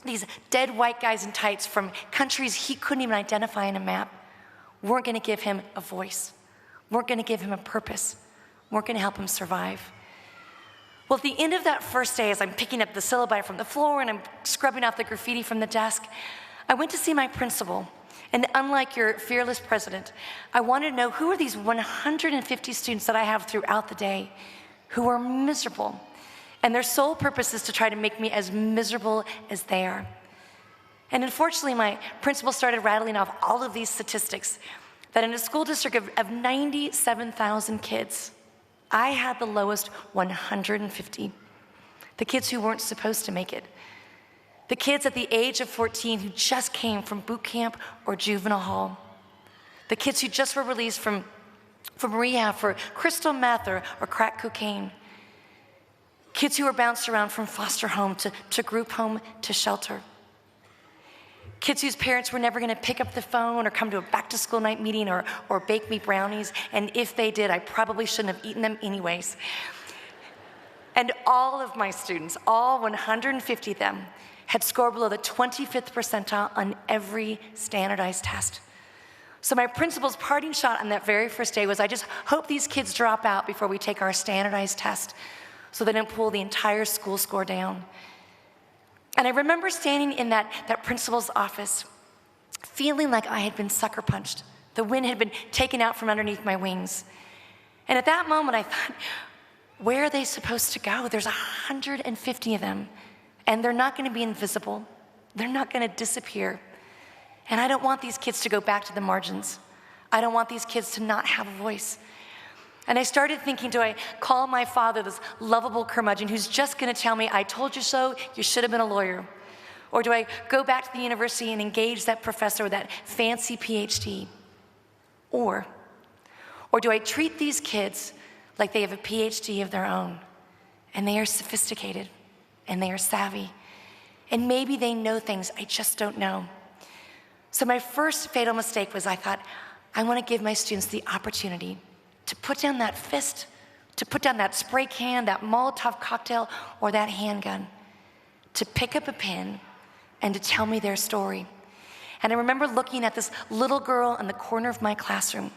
these dead white guys in tights from countries he couldn't even identify in a map weren't going to give him a voice, weren't going to give him a purpose, weren't going to help him survive. Well, at the end of that first day, as I'm picking up the syllabi from the floor and I'm scrubbing off the graffiti from the desk, I went to see my principal. And unlike your fearless president, I wanted to know who are these 150 students that I have throughout the day who are miserable. And their sole purpose is to try to make me as miserable as they are. And unfortunately, my principal started rattling off all of these statistics that in a school district of 97,000 kids, I had the lowest 150. The kids who weren't supposed to make it. The kids at the age of 14 who just came from boot camp or juvenile hall. The kids who just were released from rehab for crystal meth or crack cocaine. Kids who were bounced around from foster home to group home to shelter. Kids whose parents were never going to pick up the phone or come to a back-to-school night meeting or bake me brownies, and if they did, I probably shouldn't have eaten them anyways. And all of my students, all 150 of them, had scored below the 25th percentile on every standardized test. So my principal's parting shot on that very first day was, I just hope these kids drop out before we take our standardized test so they don't pull the entire school score down. And I remember standing in that principal's office, feeling like I had been sucker punched. The wind had been taken out from underneath my wings. And at that moment, I thought, where are they supposed to go? There's 150 of them, and they're not going to be invisible. They're not going to disappear. And I don't want these kids to go back to the margins. I don't want these kids to not have a voice. And I started thinking, do I call my father, this lovable curmudgeon who's just going to tell me, I told you so, you should have been a lawyer? Or do I go back to the university and engage that professor with that fancy PhD? Or do I treat these kids like they have a PhD of their own, and they are sophisticated, and they are savvy, And maybe they know things I just don't know. So my first fatal mistake was I thought, I want to give my students the opportunity to put down that fist, to put down that spray can, that Molotov cocktail, or that handgun, to pick up a pen and to tell me their story. And I remember looking at this little girl in the corner of my classroom.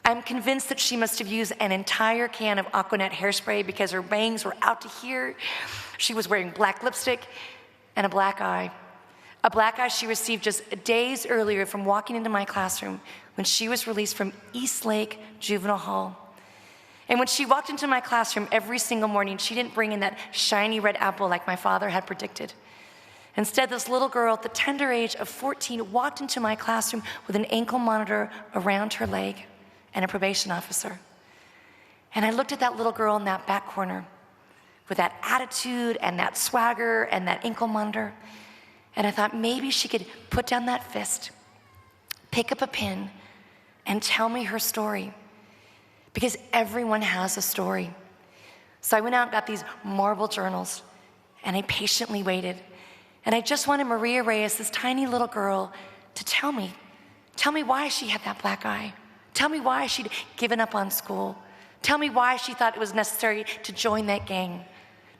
I'm convinced that she must have used an entire can of Aquanet hairspray because her bangs were out to here. She was wearing black lipstick and a black eye. A black eye she received just days earlier from walking into my classroom when she was released from East Lake Juvenile Hall. And when she walked into my classroom every single morning, she didn't bring in that shiny red apple like my father had predicted. Instead, this little girl at the tender age of 14 walked into my classroom with an ankle monitor around her leg and a probation officer. And I looked at that little girl in that back corner with that attitude and that swagger and that ankle monitor. And I thought maybe she could put down that fist, pick up a pen, and tell me her story. Because everyone has a story. So I went out and got these marble journals, and I patiently waited. And I just wanted Maria Reyes, this tiny little girl, to tell me why she had that black eye. Tell me why she'd given up on school. Tell me why she thought it was necessary to join that gang.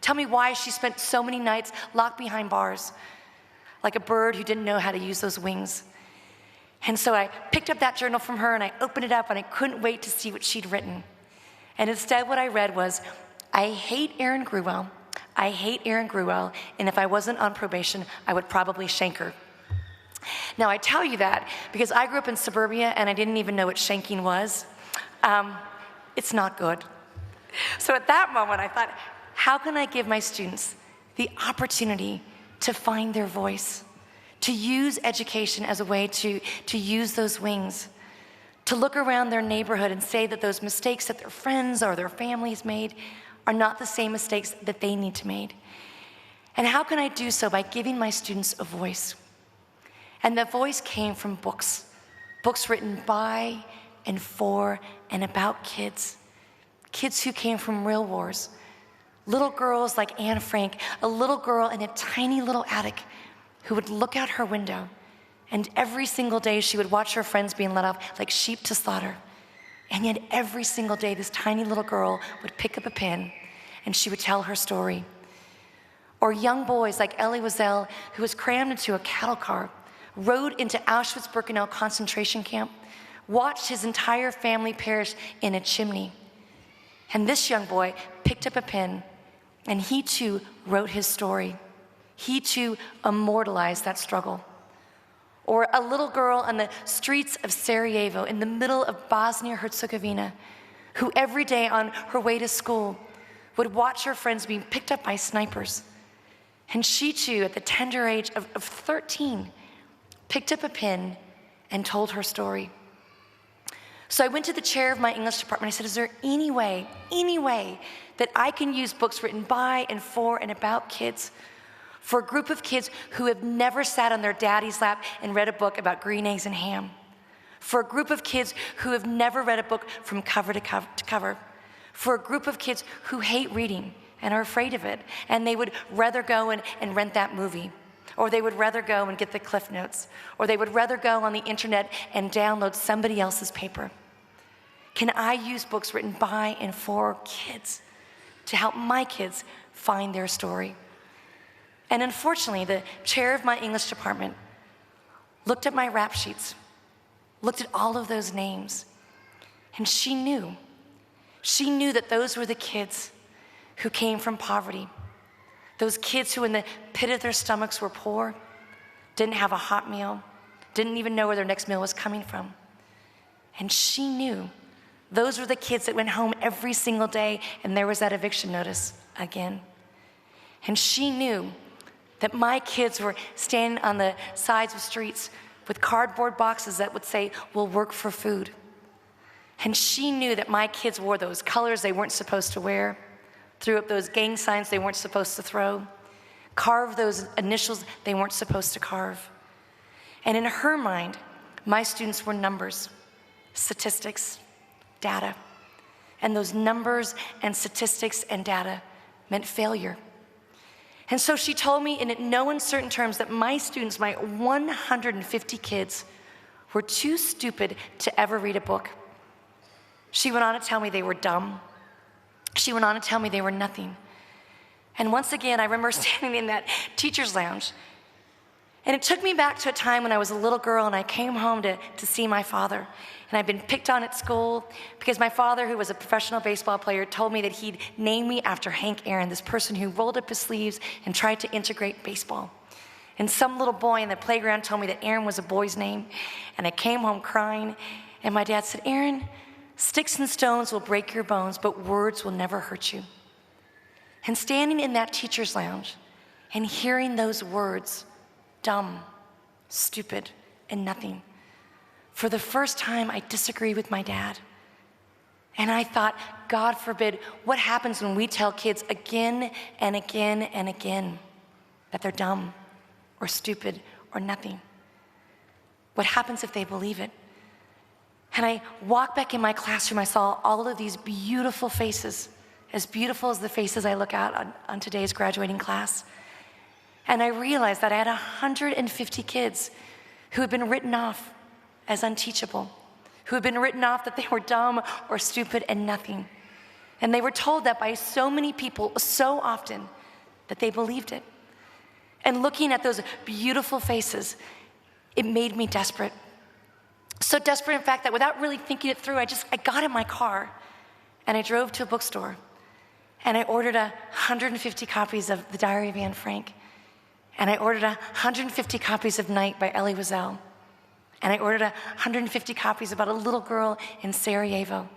Tell me why she spent so many nights locked behind bars, like a bird who didn't know how to use those wings. And so I picked up that journal from her and I opened it up and I couldn't wait to see what she'd written. And instead what I read was, I hate Erin Gruwell. I hate Erin Gruwell, and if I wasn't on probation, I would probably shank her. Now, I tell you that because I grew up in suburbia and I didn't even know what shanking was. It's not good. So at that moment, I thought, how can I give my students the opportunity to find their voice, to use education as a way to use those wings, to look around their neighborhood and say that those mistakes that their friends or their families made are not the same mistakes that they need to make. And how can I do so? By giving my students a voice. And that voice came from books written by and for and about kids who came from real wars. Little girls like Anne Frank, a little girl in a tiny little attic who would look out her window, and every single day she would watch her friends being let off like sheep to slaughter. And yet every single day, this tiny little girl would pick up a pen and she would tell her story. Or young boys like Elie Wiesel, who was crammed into a cattle car, rode into Auschwitz-Birkenau concentration camp, watched his entire family perish in a chimney. And this young boy picked up a pen and he too wrote his story. He too immortalized that struggle. Or a little girl on the streets of Sarajevo in the middle of Bosnia-Herzegovina, who every day on her way to school would watch her friends being picked up by snipers. And she too, at the tender age of 13, picked up a pen and told her story. So I went to the chair of my English department. I said, is there any way that I can use books written by and for and about kids for a group of kids who have never sat on their daddy's lap and read a book about green eggs and ham? For a group of kids who have never read a book from cover to cover? For a group of kids who hate reading and are afraid of it, and they would rather go and rent that movie, or they would rather go and get the Cliff Notes, or they would rather go on the internet and download somebody else's paper? Can I use books written by and for kids to help my kids find their story? And unfortunately, the chair of my English department looked at my rap sheets, looked at all of those names, and she knew that those were the kids who came from poverty. Those kids who in the pit of their stomachs were poor, didn't have a hot meal, didn't even know where their next meal was coming from. And she knew those were the kids that went home every single day and there was that eviction notice again. And she knew that my kids were standing on the sides of streets with cardboard boxes that would say, "We'll work for food." And she knew that my kids wore those colors they weren't supposed to wear, threw up those gang signs they weren't supposed to throw, carved those initials they weren't supposed to carve. And in her mind, my students were numbers, statistics, data. And those numbers and statistics and data meant failure. And so she told me in no uncertain terms that my students, my 150 kids, were too stupid to ever read a book. She went on to tell me they were dumb. She went on to tell me they were nothing. And once again, I remember standing in that teacher's lounge. And it took me back to a time when I was a little girl and I came home to see my father. And I'd been picked on at school because my father, who was a professional baseball player, told me that he'd name me after Hank Aaron, this person who rolled up his sleeves and tried to integrate baseball. And some little boy in the playground told me that Aaron was a boy's name. And I came home crying. And my dad said, Aaron, sticks and stones will break your bones, but words will never hurt you. And standing in that teacher's lounge and hearing those words, dumb, stupid, and nothing. For the first time, I disagreed with my dad. And I thought, God forbid, what happens when we tell kids again and again and again that they're dumb or stupid or nothing? What happens if they believe it? And I walked back in my classroom, I saw all of these beautiful faces, as beautiful as the faces I look out on today's graduating class. And I realized that I had 150 kids who had been written off as unteachable, who had been written off that they were dumb or stupid and nothing. And they were told that by so many people so often that they believed it. And looking at those beautiful faces, it made me desperate. So desperate, in fact, that without really thinking it through, I got in my car and I drove to a bookstore and I ordered 150 copies of The Diary of Anne Frank. And I ordered 150 copies of Night by Elie Wiesel. And I ordered 150 copies about a little girl in Sarajevo.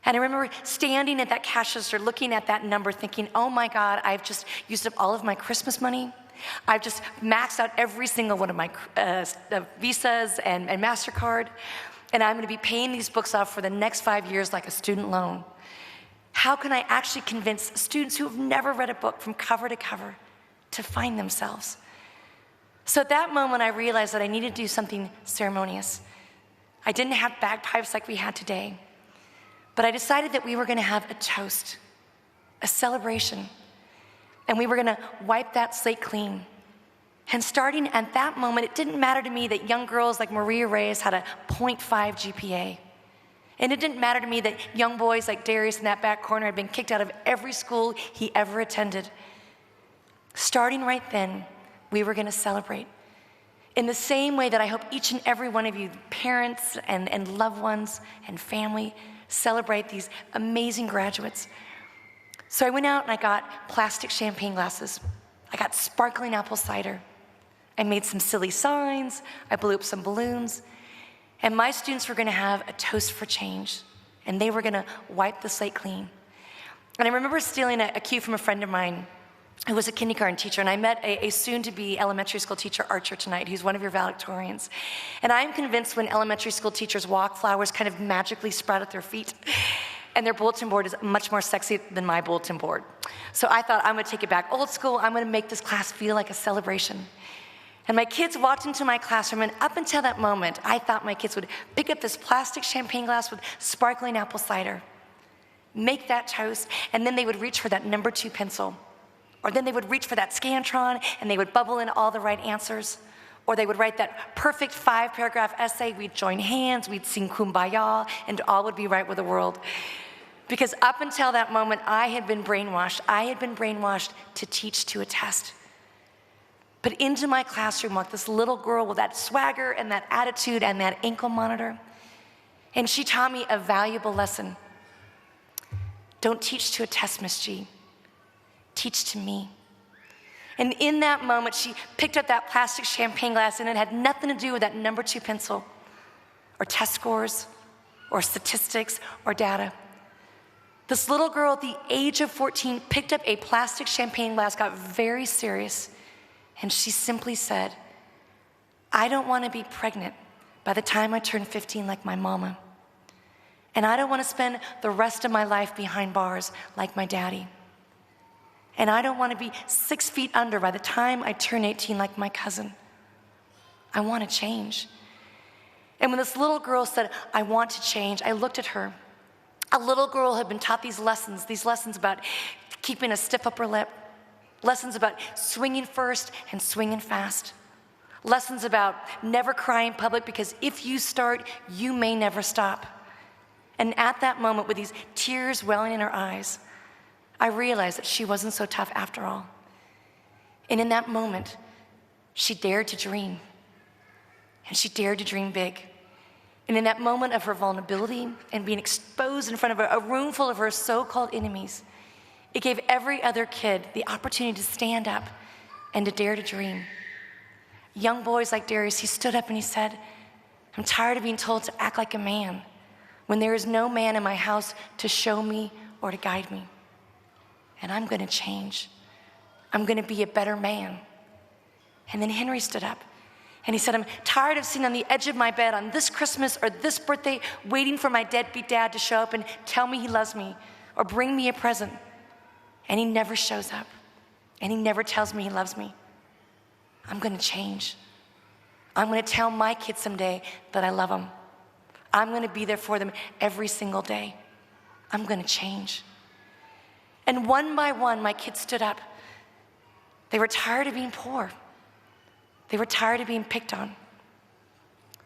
And I remember standing at that cash register, looking at that number, thinking, oh my God, I've just used up all of my Christmas money. I've just maxed out every single one of my Visas and MasterCard. And I'm gonna be paying these books off for the next 5 years like a student loan. How can I actually convince students who have never read a book from cover to cover to find themselves? So at that moment, I realized that I needed to do something ceremonious. I didn't have bagpipes like we had today, but I decided that we were gonna have a toast, a celebration, and we were gonna wipe that slate clean. And starting at that moment, it didn't matter to me that young girls like Maria Reyes had a 0.5 GPA. And it didn't matter to me that young boys like Darius in that back corner had been kicked out of every school he ever attended. Starting right then, we were gonna celebrate. In the same way that I hope each and every one of you, parents and loved ones and family, celebrate these amazing graduates. So I went out and I got plastic champagne glasses. I got sparkling apple cider. I made some silly signs. I blew up some balloons. And my students were gonna have a toast for change. And they were gonna wipe the slate clean. And I remember stealing a cue from a friend of mine who was a kindergarten teacher, and I met a soon-to-be elementary school teacher, Archer, tonight, who's one of your valedictorians. And I'm convinced when elementary school teachers walk, flowers kind of magically sprout at their feet, and their bulletin board is much more sexy than my bulletin board. So I thought, I'm gonna take it back old school, I'm gonna make this class feel like a celebration. And my kids walked into my classroom, and up until that moment, I thought my kids would pick up this plastic champagne glass with sparkling apple cider, make that toast, and then they would reach for that number 2 pencil. Or then they would reach for that Scantron and they would bubble in all the right answers. Or they would write that perfect 5-paragraph essay. We'd join hands, we'd sing Kumbaya, and all would be right with the world. Because up until that moment, I had been brainwashed. I had been brainwashed to teach to a test. But into my classroom walked this little girl with that swagger and that attitude and that ankle monitor. And she taught me a valuable lesson. Don't teach to a test, Miss G. Teach to me. And in that moment, she picked up that plastic champagne glass, and it had nothing to do with that number 2 pencil or test scores or statistics or data. This little girl at the age of 14 picked up a plastic champagne glass, got very serious, and she simply said, I don't want to be pregnant by the time I turn 15 like my mama. And I don't want to spend the rest of my life behind bars like my daddy. And I don't want to be 6 feet under by the time I turn 18 like my cousin. I want to change. And when this little girl said, I want to change, I looked at her. A little girl had been taught these lessons about keeping a stiff upper lip, Lessons about swinging first and swinging fast. Lessons about never cry in public, because if you start, you may never stop. And at that moment, with these tears welling in her eyes, I realized that she wasn't so tough after all. And in that moment, she dared to dream. And she dared to dream big. And in that moment of her vulnerability and being exposed in front of a room full of her so-called enemies, it gave every other kid the opportunity to stand up and to dare to dream. Young boys like Darius, he stood up and he said, I'm tired of being told to act like a man when there is no man in my house to show me or to guide me. And I'm going to change. I'm going to be a better man. And then Henry stood up and he said, I'm tired of sitting on the edge of my bed on this Christmas or this birthday waiting for my deadbeat dad to show up and tell me he loves me or bring me a present. And he never shows up. And he never tells me he loves me. I'm going to change. I'm going to tell my kids someday that I love them. I'm going to be there for them every single day. I'm going to change. And one by one, my kids stood up. They were tired of being poor. They were tired of being picked on.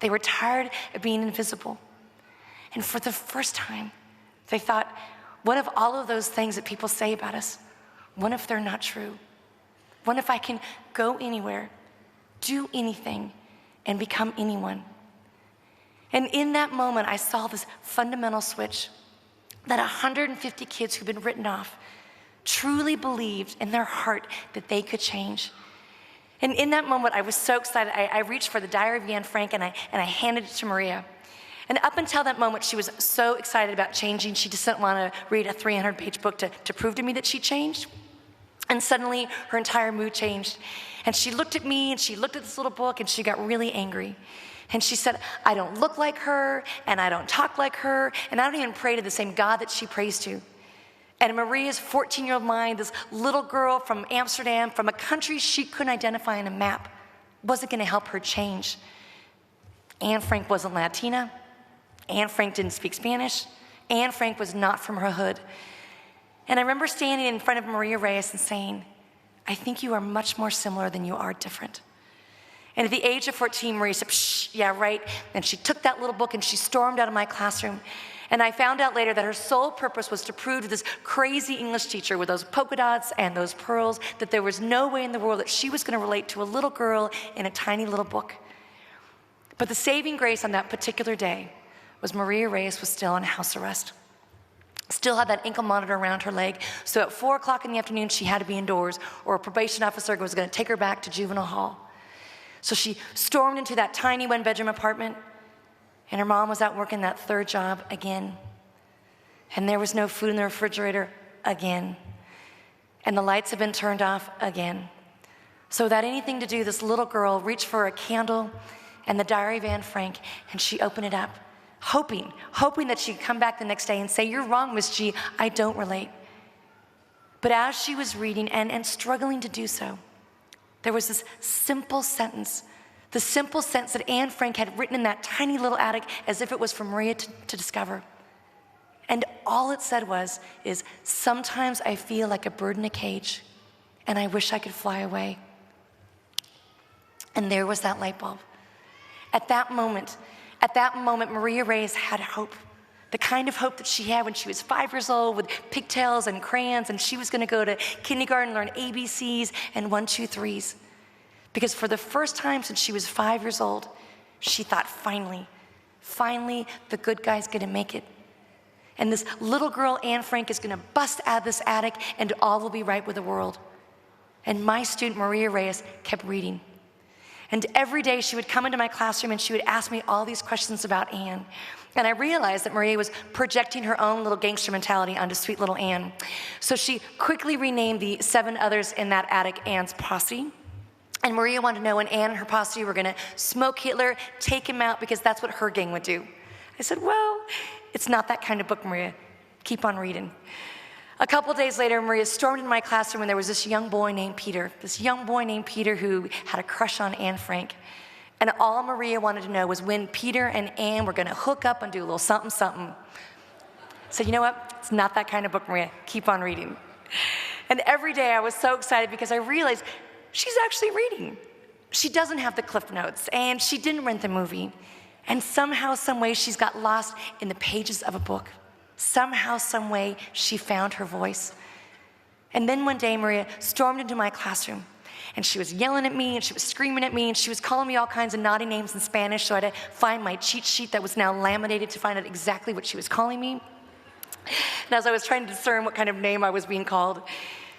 They were tired of being invisible. And for the first time, they thought, what if all of those things that people say about us, what if they're not true? What if I can go anywhere, do anything, and become anyone? And in that moment, I saw this fundamental switch that 150 kids who've been written off truly believed in their heart that they could change. And in that moment, I was so excited. I reached for the Diary of Anne Frank and I handed it to Maria. And up until that moment, she was so excited about changing, she just didn't want to read a 300-page book to prove to me that she changed. And suddenly, her entire mood changed. And she looked at me, and she looked at this little book, and she got really angry. And she said, I don't look like her, and I don't talk like her, and I don't even pray to the same God that she prays to. And in Maria's 14-year-old mind, this little girl from Amsterdam, from a country she couldn't identify on a map, wasn't going to help her change. Anne Frank wasn't Latina. Anne Frank didn't speak Spanish. Anne Frank was not from her hood. And I remember standing in front of Maria Reyes and saying, I think you are much more similar than you are different. And at the age of 14, Maria said, Psh, yeah, right. And she took that little book and she stormed out of my classroom. And I found out later that her sole purpose was to prove to this crazy English teacher with those polka dots and those pearls that there was no way in the world that she was going to relate to a little girl in a tiny little book. But the saving grace on that particular day was Maria Reyes was still on house arrest. Still had that ankle monitor around her leg, so at 4 o'clock in the afternoon, she had to be indoors, or a probation officer was going to take her back to juvenile hall. So she stormed into that tiny one-bedroom apartment, and her mom was out working that third job again. And there was no food in the refrigerator again. And the lights had been turned off again. So without anything to do, this little girl reached for a candle and the Diary of Anne Frank, and she opened it up, hoping that she'd come back the next day and say, you're wrong, Miss G, I don't relate. But as she was reading and struggling to do so, there was this simple sentence, the simple sentence that Anne Frank had written in that tiny little attic as if it was for Maria to discover. And all it said is, sometimes I feel like a bird in a cage, and I wish I could fly away. And there was that light bulb. At that moment, Maria Reyes had hope. The kind of hope that she had when she was 5 years old with pigtails and crayons, and she was going to go to kindergarten, learn ABCs and 1, 2, 3s. Because for the first time since she was 5 years old, she thought, finally, the good guy's going to make it. And this little girl, Anne Frank, is going to bust out of this attic, and all will be right with the world. And my student, Maria Reyes, kept reading. And every day she would come into my classroom and she would ask me all these questions about Anne. And I realized that Maria was projecting her own little gangster mentality onto sweet little Anne. So she quickly renamed the 7 others in that attic Anne's posse. And Maria wanted to know when Anne and her posse were going to smoke Hitler, take him out, because that's what her gang would do. I said, well, it's not that kind of book, Maria. Keep on reading. A couple days later, Maria stormed into my classroom, and there was this young boy named Peter who had a crush on Anne Frank. And all Maria wanted to know was when Peter and Anne were going to hook up and do a little something, something. So you know what? It's not that kind of book, Maria. Keep on reading. And every day I was so excited because I realized she's actually reading. She doesn't have the Cliff Notes, and she didn't rent the movie. And somehow, some way, she's got lost in the pages of a book. Somehow, some way, she found her voice. And then one day, Maria stormed into my classroom, and she was yelling at me, and she was screaming at me, and she was calling me all kinds of naughty names in Spanish, so I had to find my cheat sheet that was now laminated to find out exactly what she was calling me. And as I was trying to discern what kind of name I was being called,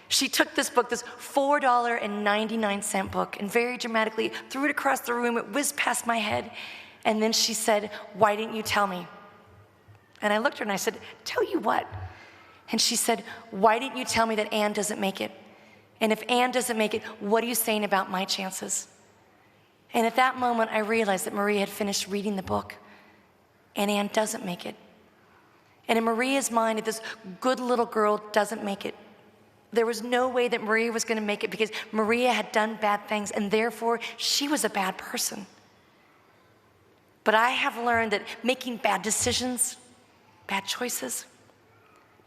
she took this book, this $4.99 book, and very dramatically threw it across the room. It whizzed past my head. And then she said, "Why didn't you tell me?" And I looked at her and I said, "Tell you what?" And she said, "Why didn't you tell me that Anne doesn't make it? And if Anne doesn't make it, what are you saying about my chances?" And at that moment, I realized that Maria had finished reading the book, and Anne doesn't make it. And in Maria's mind, if this good little girl doesn't make it, there was no way that Maria was going to make it because Maria had done bad things, and therefore she was a bad person. But I have learned that making bad decisions, bad choices,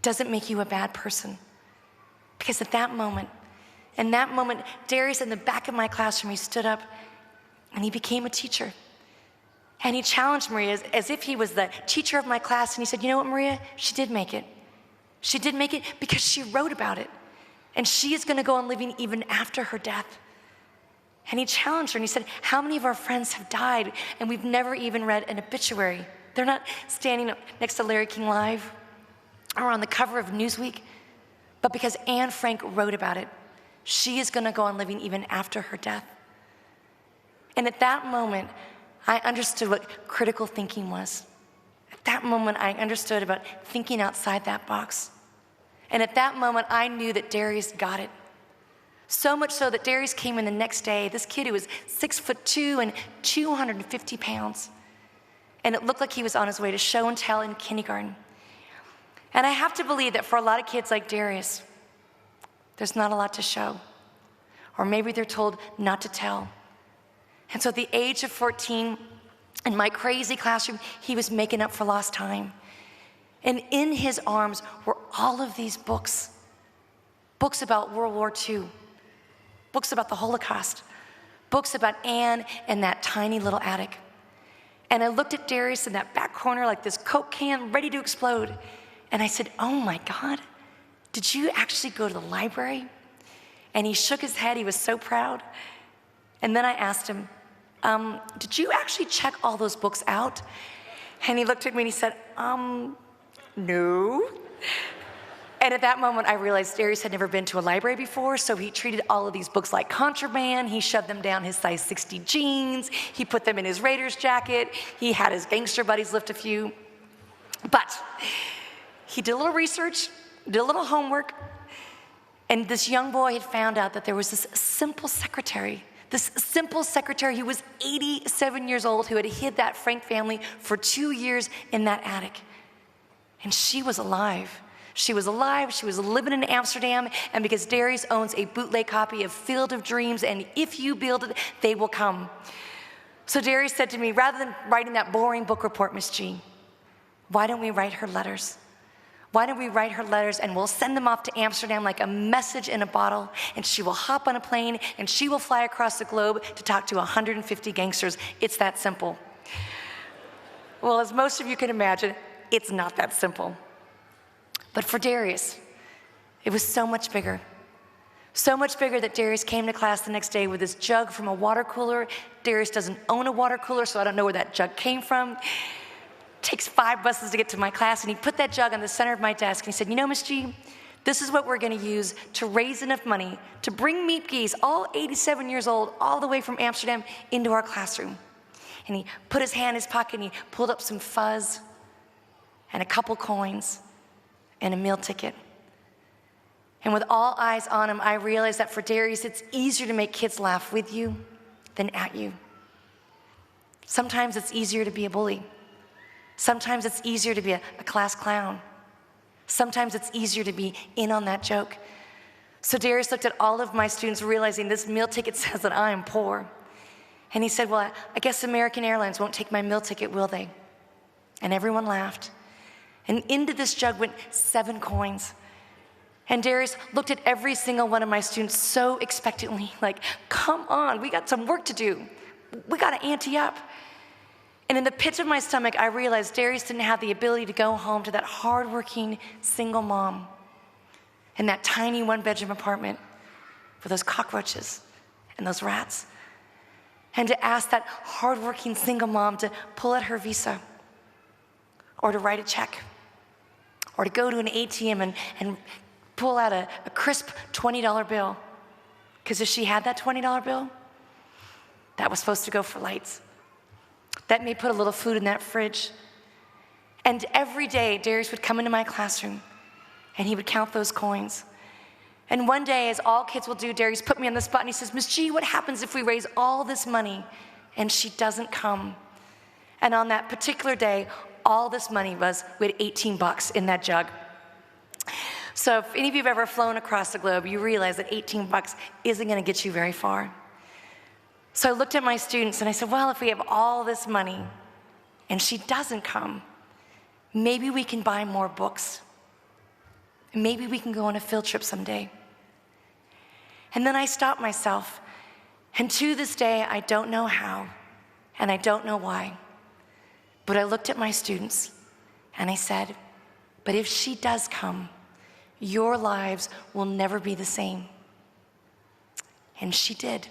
doesn't make you a bad person. Because at that moment, Darius in the back of my classroom, he stood up and he became a teacher. And he challenged Maria as if he was the teacher of my class. And he said, "You know what, Maria? She did make it. She did make it because she wrote about it. And she is going to go on living even after her death." And he challenged her and he said, "How many of our friends have died and we've never even read an obituary? They're not standing up next to Larry King Live or on the cover of Newsweek, but because Anne Frank wrote about it, she is going to go on living even after her death." And at that moment, I understood what critical thinking was. At that moment, I understood about thinking outside that box. And at that moment, I knew that Darius got it. So much so that Darius came in the next day, this kid who was 6'2" and 250 pounds. And it looked like he was on his way to show and tell in kindergarten. And I have to believe that for a lot of kids like Darius, there's not a lot to show. Or maybe they're told not to tell. And so at the age of 14, in my crazy classroom, he was making up for lost time. And in his arms were all of these books. Books about World War II. Books about the Holocaust. Books about Anne and that tiny little attic. And I looked at Darius in that back corner like this Coke can ready to explode. And I said, "Oh my God, did you actually go to the library?" And he shook his head. He was so proud. And then I asked him, "Did you actually check all those books out?" And he looked at me and he said, "No." And at that moment, I realized Darius had never been to a library before, so he treated all of these books like contraband. He shoved them down his size 60 jeans. He put them in his Raiders jacket. He had his gangster buddies lift a few. But he did a little research, did a little homework, and this young boy had found out that there was this simple secretary who was 87 years old who had hid that Frank family for 2 years in that attic. And she was alive. She was living in Amsterdam, and because Darius owns a bootleg copy of Field of Dreams, and if you build it, they will come. So Darius said to me, "Rather than writing that boring book report, Miss G, why don't we write her letters? Why don't we write her letters and we'll send them off to Amsterdam like a message in a bottle, and she will hop on a plane and she will fly across the globe to talk to 150 gangsters. It's that simple." Well, as most of you can imagine, it's not that simple. But for Darius, it was so much bigger. So much bigger that Darius came to class the next day with this jug from a water cooler. Darius doesn't own a water cooler, so I don't know where that jug came from. Takes 5 buses to get to my class, and he put that jug on the center of my desk, and he said, "You know, Miss G, this is what we're going to use to raise enough money to bring Meat Geese, all 87 years old, all the way from Amsterdam into our classroom." And he put his hand in his pocket, and he pulled up some fuzz and a couple coins and a meal ticket. And with all eyes on him, I realized that for Darius, it's easier to make kids laugh with you than at you. Sometimes it's easier to be a bully. Sometimes it's easier to be a class clown. Sometimes it's easier to be in on that joke. So Darius looked at all of my students, realizing this meal ticket says that I am poor. And he said, "Well, I guess American Airlines won't take my meal ticket, will they?" And everyone laughed. And into this jug went 7 coins. And Darius looked at every single one of my students so expectantly, like, come on, we got some work to do. We got to ante up. And in the pit of my stomach, I realized Darius didn't have the ability to go home to that hardworking single mom in that tiny one-bedroom apartment with those cockroaches and those rats, and to ask that hardworking single mom to pull out her Visa or to write a check or to go to an ATM and pull out a crisp $20 bill. Because if she had that $20 bill, that was supposed to go for lights. That may put a little food in that fridge. And every day, Darius would come into my classroom, and he would count those coins. And one day, as all kids will do, Darius put me on the spot, and he says, Miss G, what happens if we raise all this money and she doesn't come? And on that particular day, all this money was, we had $18 in that jug. So if any of you have ever flown across the globe, you realize that $18 isn't going to get you very far. So I looked at my students and I said, well, if we have all this money and she doesn't come, maybe we can buy more books. Maybe we can go on a field trip someday. And then I stopped myself. And to this day, I don't know how, and I don't know why. But I looked at my students and I said, but if she does come, your lives will never be the same. And she did.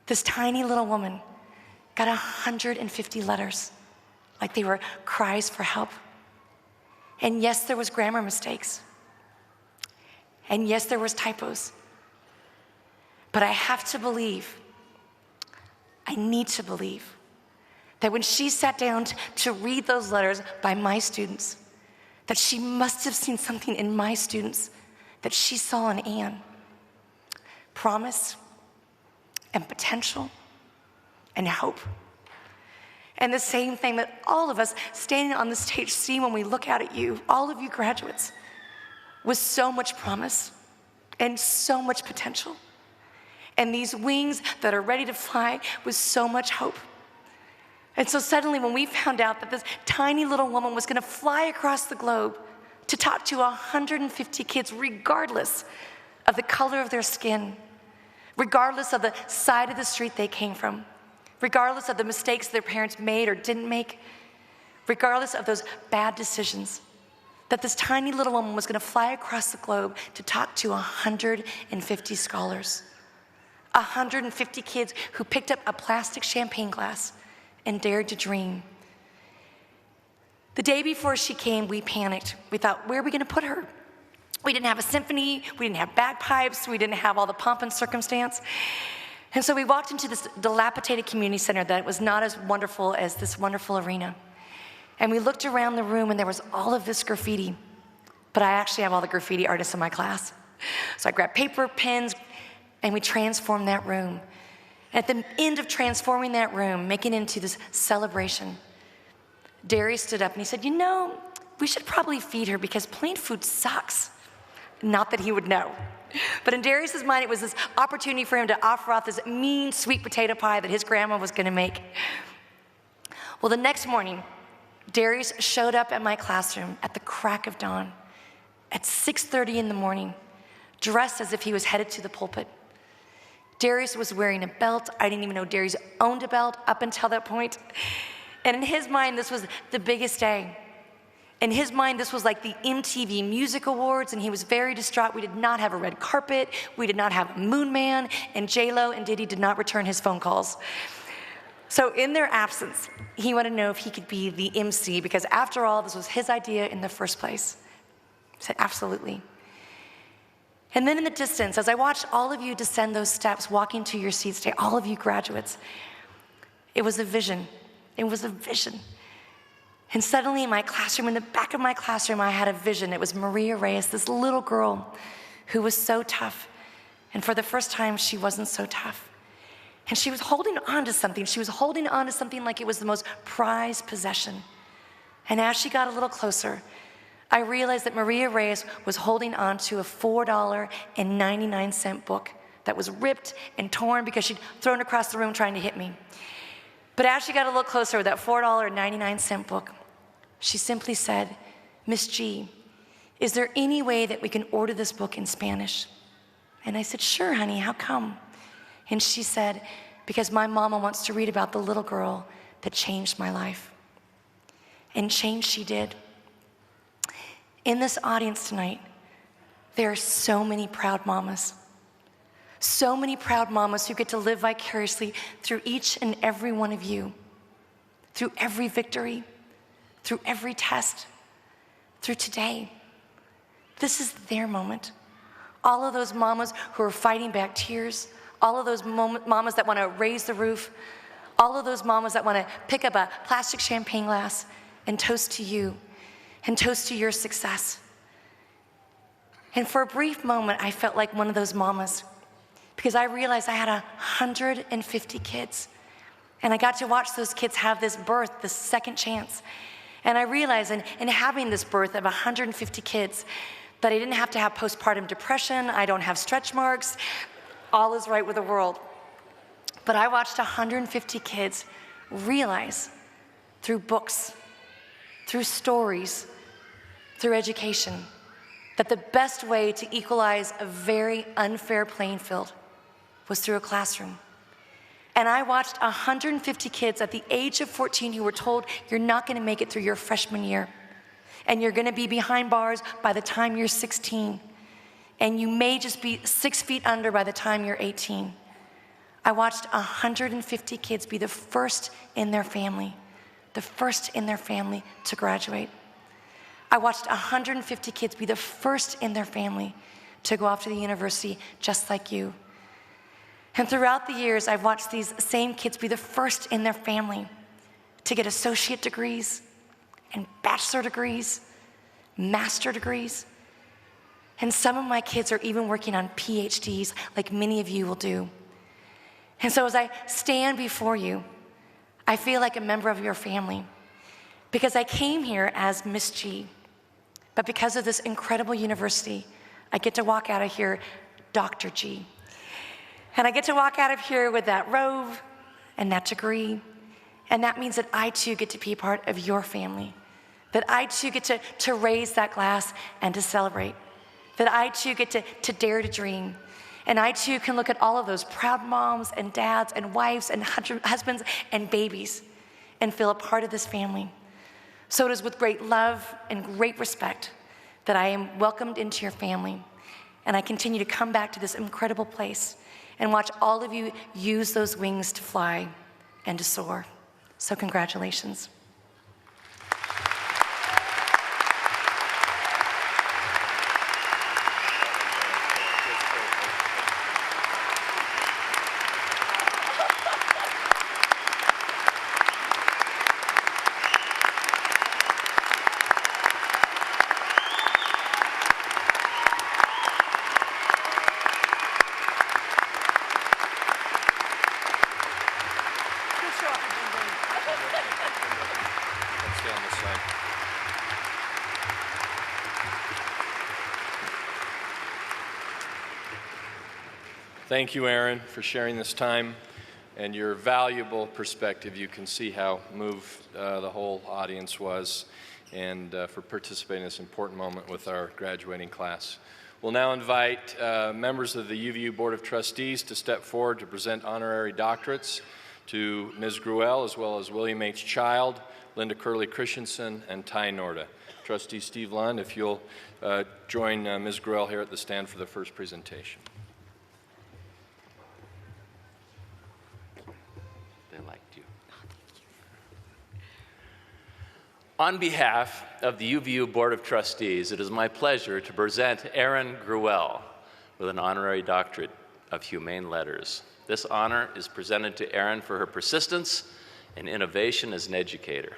This tiny little woman got 150 letters, like they were cries for help. And yes, there was grammar mistakes. And yes, there was typos. But I have to believe, I need to believe, that when she sat down to read those letters by my students, that she must have seen something in my students that she saw in Anne. Promise and potential and hope. And the same thing that all of us standing on the stage see when we look out at you, all of you graduates, with so much promise and so much potential. And these wings that are ready to fly with so much hope. And so suddenly when we found out that this tiny little woman was going to fly across the globe to talk to 150 kids, regardless of the color of their skin, regardless of the side of the street they came from, regardless of the mistakes their parents made or didn't make, regardless of those bad decisions, that this tiny little woman was going to fly across the globe to talk to 150 scholars, 150 kids who picked up a plastic champagne glass and dared to dream. The day before she came, we panicked. We thought, where are we going to put her? We didn't have a symphony, we didn't have bagpipes, we didn't have all the pomp and circumstance. And so we walked into this dilapidated community center that was not as wonderful as this wonderful arena. And we looked around the room and there was all of this graffiti. But I actually have all the graffiti artists in my class. So I grabbed paper, pens, and we transformed that room. And at the end of transforming that room, making it into this celebration, Darius stood up and he said, you know, we should probably feed her because plain food sucks. Not that he would know. But in Darius's mind, it was this opportunity for him to offer out this mean sweet potato pie that his grandma was going to make. Well, the next morning, Darius showed up at my classroom at the crack of dawn, at 6:30 in the morning, dressed as if he was headed to the pulpit. Darius was wearing a belt. I didn't even know Darius owned a belt up until that point. And in his mind, this was the biggest day. In his mind, this was like the MTV Music Awards, and he was very distraught. We did not have a red carpet. We did not have a Moon Man, and J-Lo and Diddy did not return his phone calls. So in their absence, he wanted to know if he could be the MC, because after all, this was his idea in the first place. I said, absolutely. And then in the distance, as I watched all of you descend those steps, walking to your seats today, all of you graduates, it was a vision. It was a vision. And suddenly in my classroom, in the back of my classroom, I had a vision. It was Maria Reyes, this little girl who was so tough. And for the first time, she wasn't so tough. And she was holding on to something. She was holding on to something like it was the most prized possession. And as she got a little closer, I realized that Maria Reyes was holding on to a $4.99 book that was ripped and torn because she'd thrown it across the room trying to hit me. But as she got a little closer with that $4.99 book, she simply said, Miss G, is there any way that we can order this book in Spanish? And I said, sure, honey, how come? And she said, because my mama wants to read about the little girl that changed my life. And change she did. In this audience tonight, there are so many proud mamas. So many proud mamas who get to live vicariously through each and every one of you. Through every victory, through every test, through today. This is their moment. All of those mamas who are fighting back tears, all of those mamas that want to raise the roof, all of those mamas that want to pick up a plastic champagne glass and toast to you and toast to your success. And for a brief moment, I felt like one of those mamas because I realized I had 150 kids. And I got to watch those kids have this birth, this second chance. And I realized in having this birth of 150 kids that I didn't have to have postpartum depression, I don't have stretch marks, all is right with the world. But I watched 150 kids realize through books, through stories, through education, that the best way to equalize a very unfair playing field was through a classroom. And I watched 150 kids at the age of 14 who were told, you're not gonna make it through your freshman year. And you're gonna be behind bars by the time you're 16. And you may just be 6 feet under by the time you're 18. I watched 150 kids be the first in their family to graduate. I watched 150 kids be the first in their family to go off to the university just like you. And throughout the years, I've watched these same kids be the first in their family to get associate degrees and bachelor degrees, master degrees. And some of my kids are even working on PhDs like many of you will do. And so as I stand before you, I feel like a member of your family because I came here as Miss G. But because of this incredible university, I get to walk out of here Dr. G. And I get to walk out of here with that robe and that degree. And that means that I too get to be part of your family. That I too get to raise that glass and to celebrate. That I too get to dare to dream. And I too can look at all of those proud moms and dads and wives and husbands and babies and feel a part of this family. So it is with great love and great respect that I am welcomed into your family. And I continue to come back to this incredible place and watch all of you use those wings to fly and to soar. So congratulations. Thank you, Erin, for sharing this time and your valuable perspective. You can see how moved the whole audience was and for participating in this important moment with our graduating class. We'll now invite members of the UVU Board of Trustees to step forward to present honorary doctorates to Ms. Gruwell, as well as William H. Child, Linda Curley Christensen, and Ty Norda. Trustee Steve Lund, if you'll join Ms. Gruwell here at the stand for the first presentation. On behalf of the UVU Board of Trustees, it is my pleasure to present Erin Gruwell with an honorary doctorate of Humane Letters. This honor is presented to Erin for her persistence and innovation as an educator.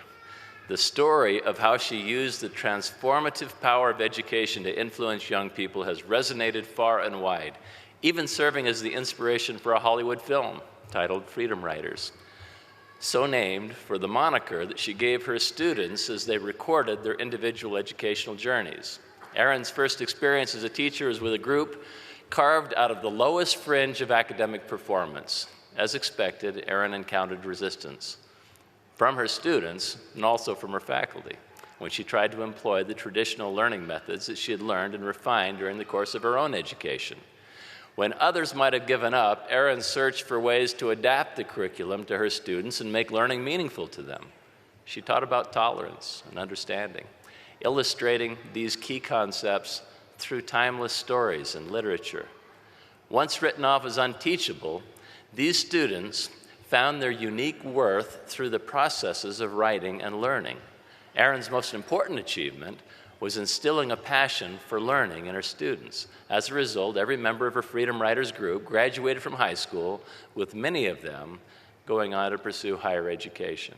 The story of how she used the transformative power of education to influence young people has resonated far and wide, even serving as the inspiration for a Hollywood film titled Freedom Writers, so named for the moniker that she gave her students as they recorded their individual educational journeys. Erin's first experience as a teacher was with a group carved out of the lowest fringe of academic performance. As expected, Erin encountered resistance from her students and also from her faculty. when she tried to employ the traditional learning methods that she had learned and refined during the course of her own education. When others might have given up, Erin searched for ways to adapt the curriculum to her students and make learning meaningful to them. She taught about tolerance and understanding, illustrating these key concepts through timeless stories and literature. Once written off as unteachable, these students found their unique worth through the processes of writing and learning. Erin's most important achievement was instilling a passion for learning in her students. As a result, every member of her Freedom Writers group graduated from high school, with many of them going on to pursue higher education.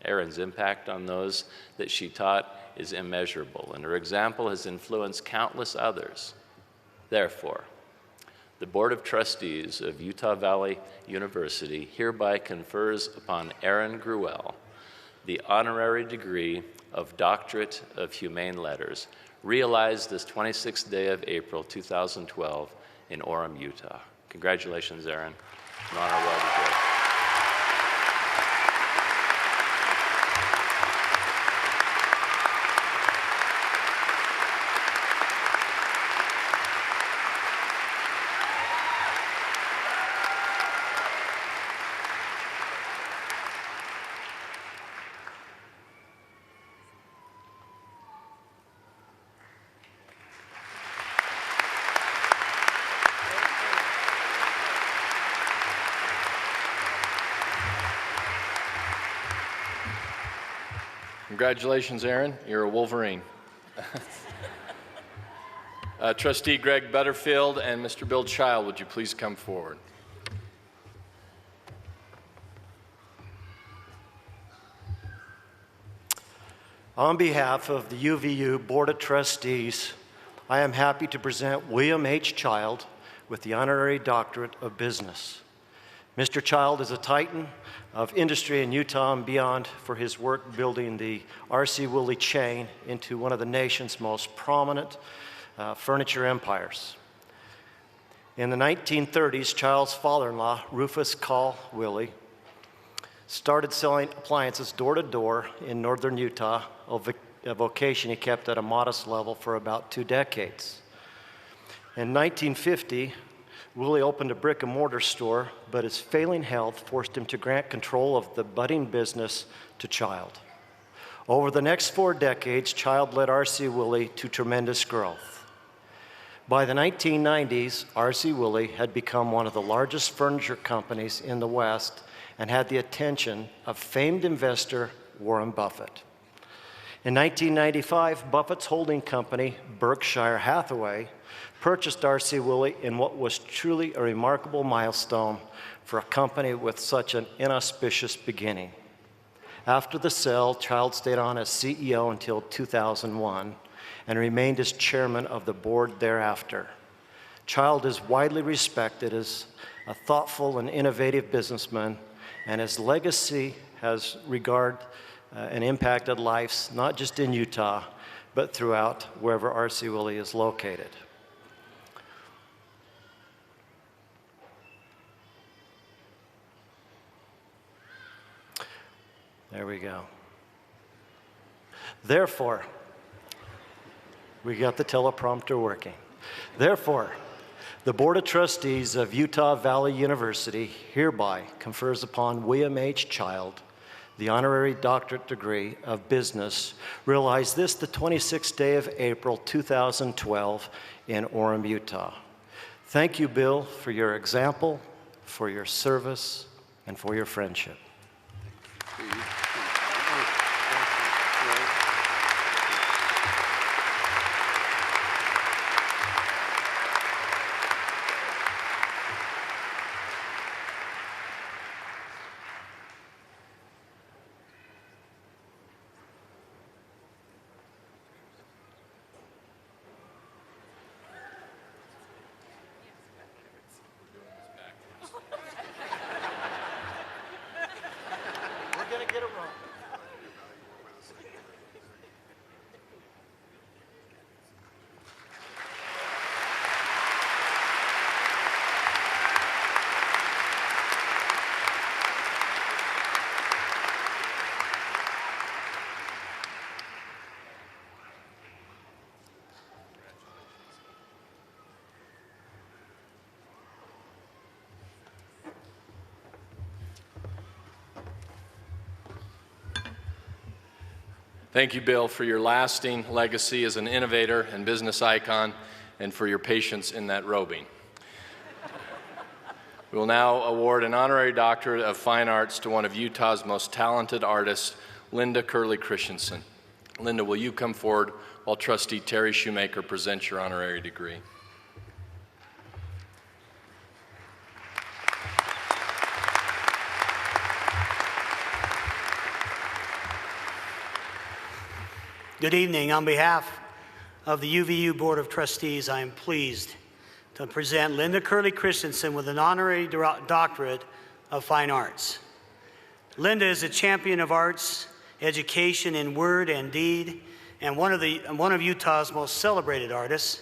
Erin's impact on those that she taught is immeasurable, and her example has influenced countless others. Therefore, the Board of Trustees of Utah Valley University hereby confers upon Erin Gruwell the honorary degree of Doctorate of Humane Letters, realized this 26th day of April 2012 in Orem, Utah. Congratulations, Erin. An honor well deserved. Congratulations, Erin. You're a Wolverine. Trustee Greg Butterfield and Mr. Bill Child, would you please come forward? On behalf of the UVU Board of Trustees, I am happy to present William H. Child with the Honorary Doctorate of Business. Mr. Child is a titan of industry in Utah and beyond for his work building the R.C. Willey chain into one of the nation's most prominent furniture empires. In the 1930s, Child's father-in-law, Rufus Call Willey, started selling appliances door to door in northern Utah, a vocation he kept at a modest level for about 2 decades. In 1950, Willie opened a brick-and-mortar store, but his failing health forced him to grant control of the budding business to Child. Over the next 4 decades, Child led R.C. Willey to tremendous growth. By the 1990s, R.C. Willey had become one of the largest furniture companies in the West and had the attention of famed investor Warren Buffett. In 1995, Buffett's holding company, Berkshire Hathaway, purchased R.C. Willey in what was truly a remarkable milestone for a company with such an inauspicious beginning. After the sale, Child stayed on as CEO until 2001 and remained as chairman of the board thereafter. Child is widely respected as a thoughtful and innovative businessman, and his legacy has regard and impacted lives not just in Utah, but throughout wherever R.C. Willey is located. There we go. Therefore, we got the teleprompter working. Therefore, the Board of Trustees of Utah Valley University hereby confers upon William H. Child the honorary doctorate degree of business, realized this the 26th day of April 2012 in Orem, Utah. Thank you, Bill, for your example, for your service, and for your friendship. Thank you, Bill, for your lasting legacy as an innovator and business icon, and for your patience in that robing. We will now award an honorary doctorate of fine arts to one of Utah's most talented artists, Linda Curley Christensen. Linda, will you come forward while Trustee Terry Shoemaker presents your honorary degree? Good evening. On behalf of the UVU Board of Trustees, I am pleased to present Linda Curley Christensen with an honorary doctorate of fine arts. Linda is a champion of arts education in word and deed, and one of Utah's most celebrated artists.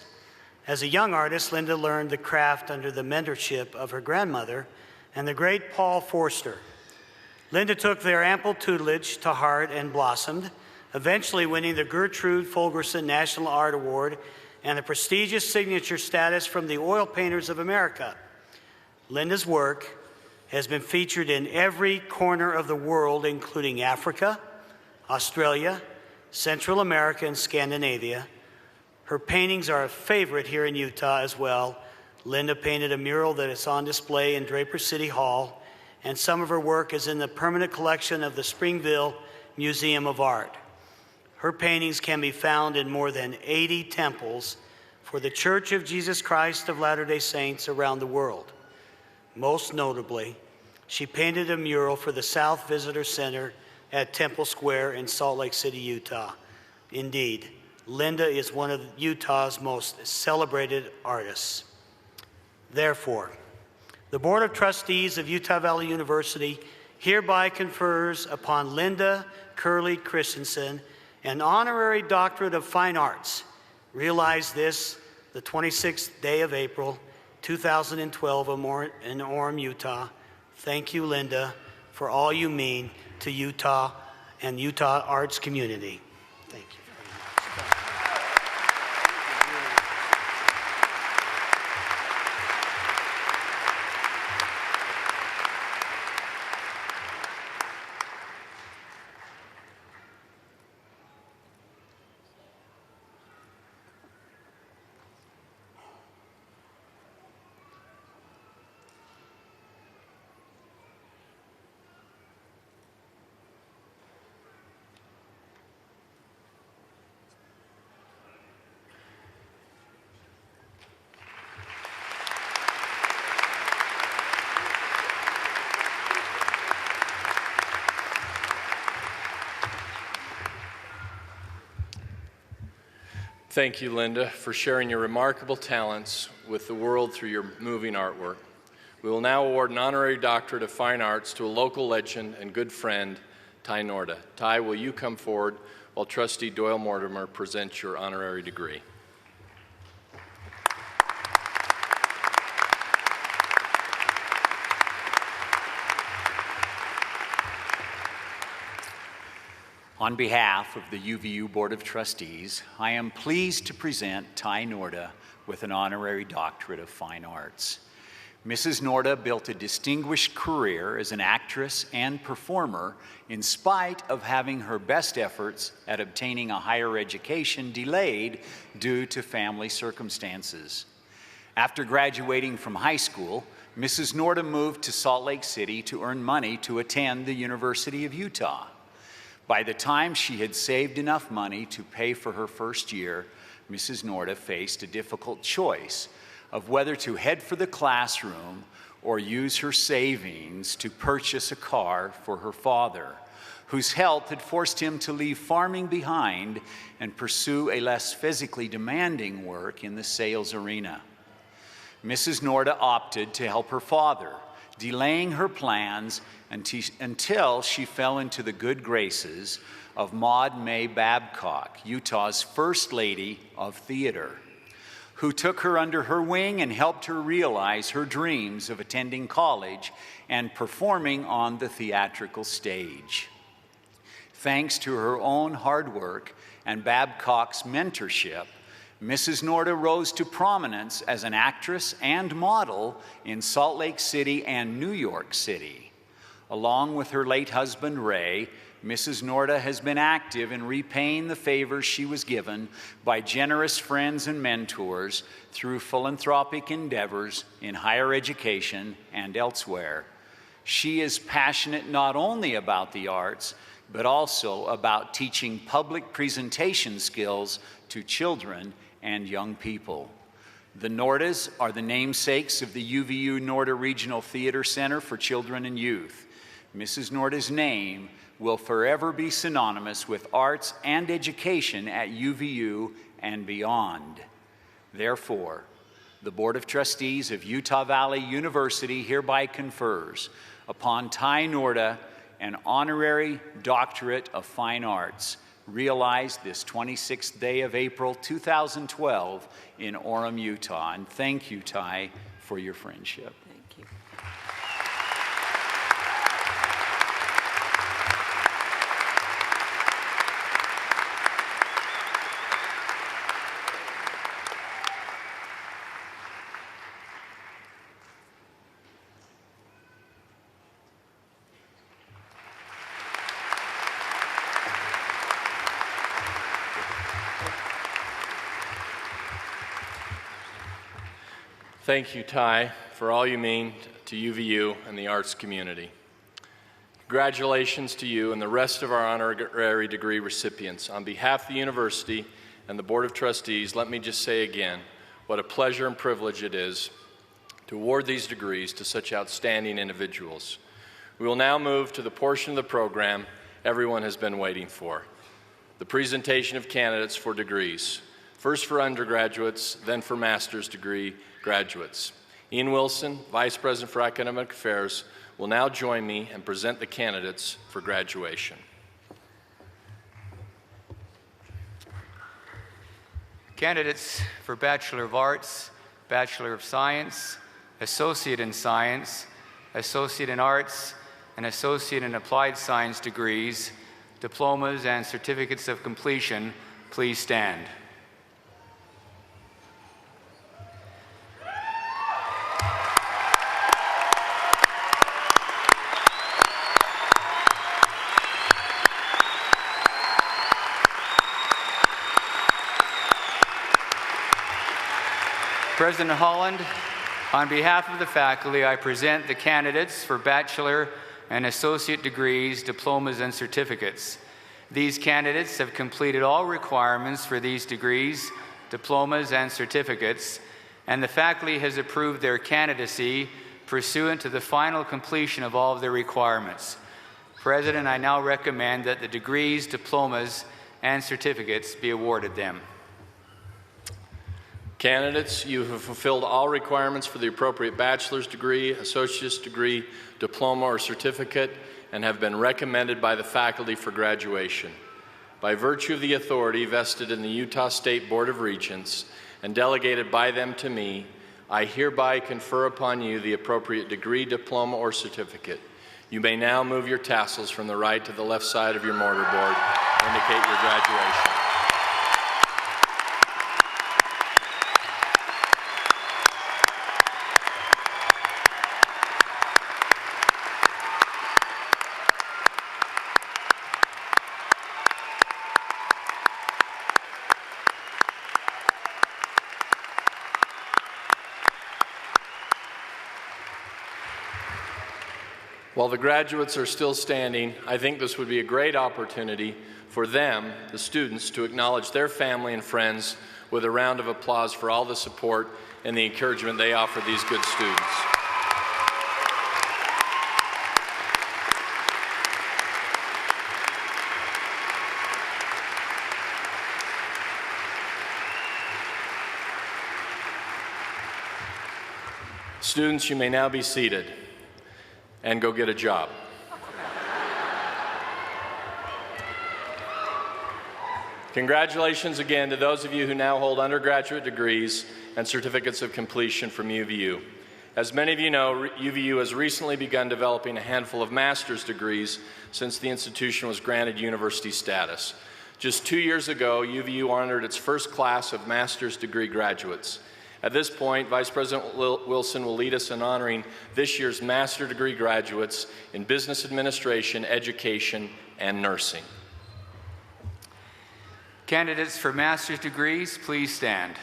As a young artist, Linda learned the craft under the mentorship of her grandmother and the great Paul Forster. Linda took their ample tutelage to heart and blossomed, eventually winning the Gertrude Fulgerson National Art Award and the prestigious signature status from the Oil Painters of America. Linda's work has been featured in every corner of the world, including Africa, Australia, Central America, and Scandinavia. Her paintings are a favorite here in Utah as well. Linda painted a mural that is on display in Draper City Hall, and some of her work is in the permanent collection of the Springville Museum of Art. Her paintings can be found in more than 80 temples for the Church of Jesus Christ of Latter-day Saints around the world. Most notably, she painted a mural for the South Visitor Center at Temple Square in Salt Lake City, Utah. Indeed, Linda is one of Utah's most celebrated artists. Therefore, the Board of Trustees of Utah Valley University hereby confers upon Linda Curley Christensen an honorary doctorate of fine arts. Realize this the 26th day of April, 2012 in Orem, Utah. Thank you, Linda, for all you mean to Utah and Utah arts community. Thank you very much. Thank you, Linda, for sharing your remarkable talents with the world through your moving artwork. We will now award an honorary doctorate of fine arts to a local legend and good friend, Ty Norda. Ty, will you come forward while Trustee Doyle Mortimer presents your honorary degree? On behalf of the UVU Board of Trustees, I am pleased to present Ty Norda with an honorary doctorate of fine arts. Mrs. Norda built a distinguished career as an actress and performer in spite of having her best efforts at obtaining a higher education delayed due to family circumstances. After graduating from high school, Mrs. Norda moved to Salt Lake City to earn money to attend the University of Utah. By the time she had saved enough money to pay for her first year, Mrs. Norda faced a difficult choice of whether to head for the classroom or use her savings to purchase a car for her father, whose health had forced him to leave farming behind and pursue a less physically demanding work in the sales arena. Mrs. Norda opted to help her father, delaying her plans until she fell into the good graces of Maud May Babcock, Utah's First Lady of Theater, who took her under her wing and helped her realize her dreams of attending college and performing on the theatrical stage. Thanks to her own hard work and Babcock's mentorship, Mrs. Norda rose to prominence as an actress and model in Salt Lake City and New York City. Along with her late husband, Ray, Mrs. Norda has been active in repaying the favors she was given by generous friends and mentors through philanthropic endeavors in higher education and elsewhere. She is passionate not only about the arts, but also about teaching public presentation skills to children and young people. The Nordas are the namesakes of the UVU Norda Regional Theater Center for Children and Youth. Mrs. Norda's name will forever be synonymous with arts and education at UVU and beyond. Therefore, the Board of Trustees of Utah Valley University hereby confers upon Ty Norda an honorary doctorate of fine arts, realized this 26th day of April 2012 in Orem, Utah. And thank you, Ty, for your friendship. Thank you. Thank you, Ty, for all you mean to UVU and the arts community. Congratulations to you and the rest of our honorary degree recipients. On behalf of the university and the Board of Trustees, let me just say again what a pleasure and privilege it is to award these degrees to such outstanding individuals. We will now move to the portion of the program everyone has been waiting for, the presentation of candidates for degrees. First for undergraduates, then for master's degree graduates. Ian Wilson, Vice President for Academic Affairs, will now join me and present the candidates for graduation. Candidates for Bachelor of Arts, Bachelor of Science, Associate in Science, Associate in Arts, and Associate in Applied Science degrees, diplomas, and certificates of completion, please stand. President Holland, on behalf of the faculty, I present the candidates for bachelor and associate degrees, diplomas, and certificates. These candidates have completed all requirements for these degrees, diplomas, and certificates, and the faculty has approved their candidacy pursuant to the final completion of all of their requirements. President, I now recommend that the degrees, diplomas, and certificates be awarded them. Candidates, you have fulfilled all requirements for the appropriate bachelor's degree, associate's degree, diploma, or certificate, and have been recommended by the faculty for graduation. By virtue of the authority vested in the Utah State Board of Regents and delegated by them to me, I hereby confer upon you the appropriate degree, diploma, or certificate. You may now move your tassels from the right to the left side of your mortarboard to indicate your graduation. While the graduates are still standing, I think this would be a great opportunity for them, the students, to acknowledge their family and friends with a round of applause for all the support and the encouragement they offer these good students. Students, you may now be seated and go get a job. Congratulations again to those of you who now hold undergraduate degrees and certificates of completion from UVU. As many of you know, UVU has recently begun developing a handful of master's degrees since the institution was granted university status. Just 2 years ago, UVU honored its first class of master's degree graduates. At this point, Vice President Wilson will lead us in honoring this year's master's degree graduates in business administration, education, and nursing. Candidates for master's degrees, please stand.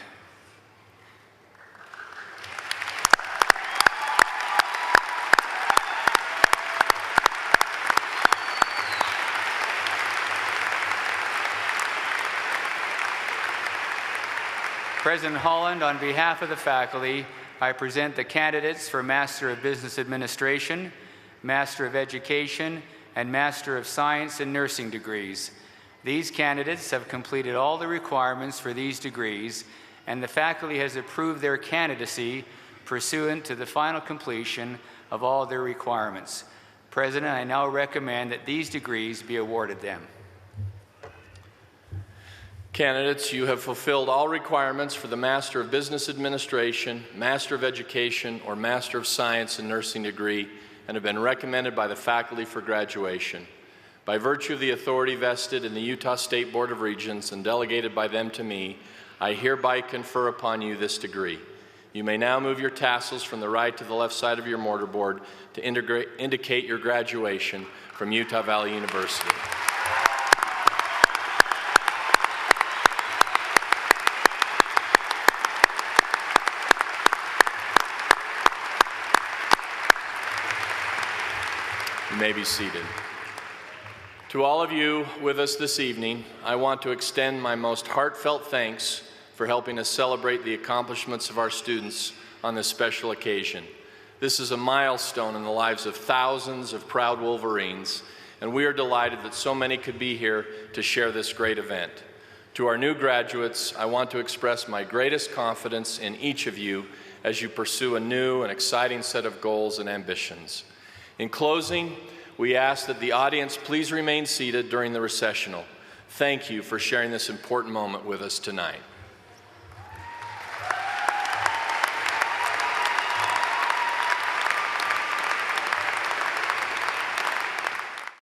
President Holland, on behalf of the faculty, I present the candidates for Master of Business Administration, Master of Education, and Master of Science in Nursing degrees. These candidates have completed all the requirements for these degrees, and the faculty has approved their candidacy pursuant to the final completion of all their requirements. President, I now recommend that these degrees be awarded them. Candidates, you have fulfilled all requirements for the Master of Business Administration, Master of Education, or Master of Science in Nursing degree and have been recommended by the faculty for graduation. By virtue of the authority vested in the Utah State Board of Regents and delegated by them to me, I hereby confer upon you this degree. You may now move your tassels from the right to the left side of your mortarboard to indicate your graduation from Utah Valley University. You may be seated. To all of you with us this evening, I want to extend my most heartfelt thanks for helping us celebrate the accomplishments of our students on this special occasion. This is a milestone in the lives of thousands of proud Wolverines, and we are delighted that so many could be here to share this great event. To our new graduates, I want to express my greatest confidence in each of you as you pursue a new and exciting set of goals and ambitions. In closing, we ask that the audience please remain seated during the recessional. Thank you for sharing this important moment with us tonight.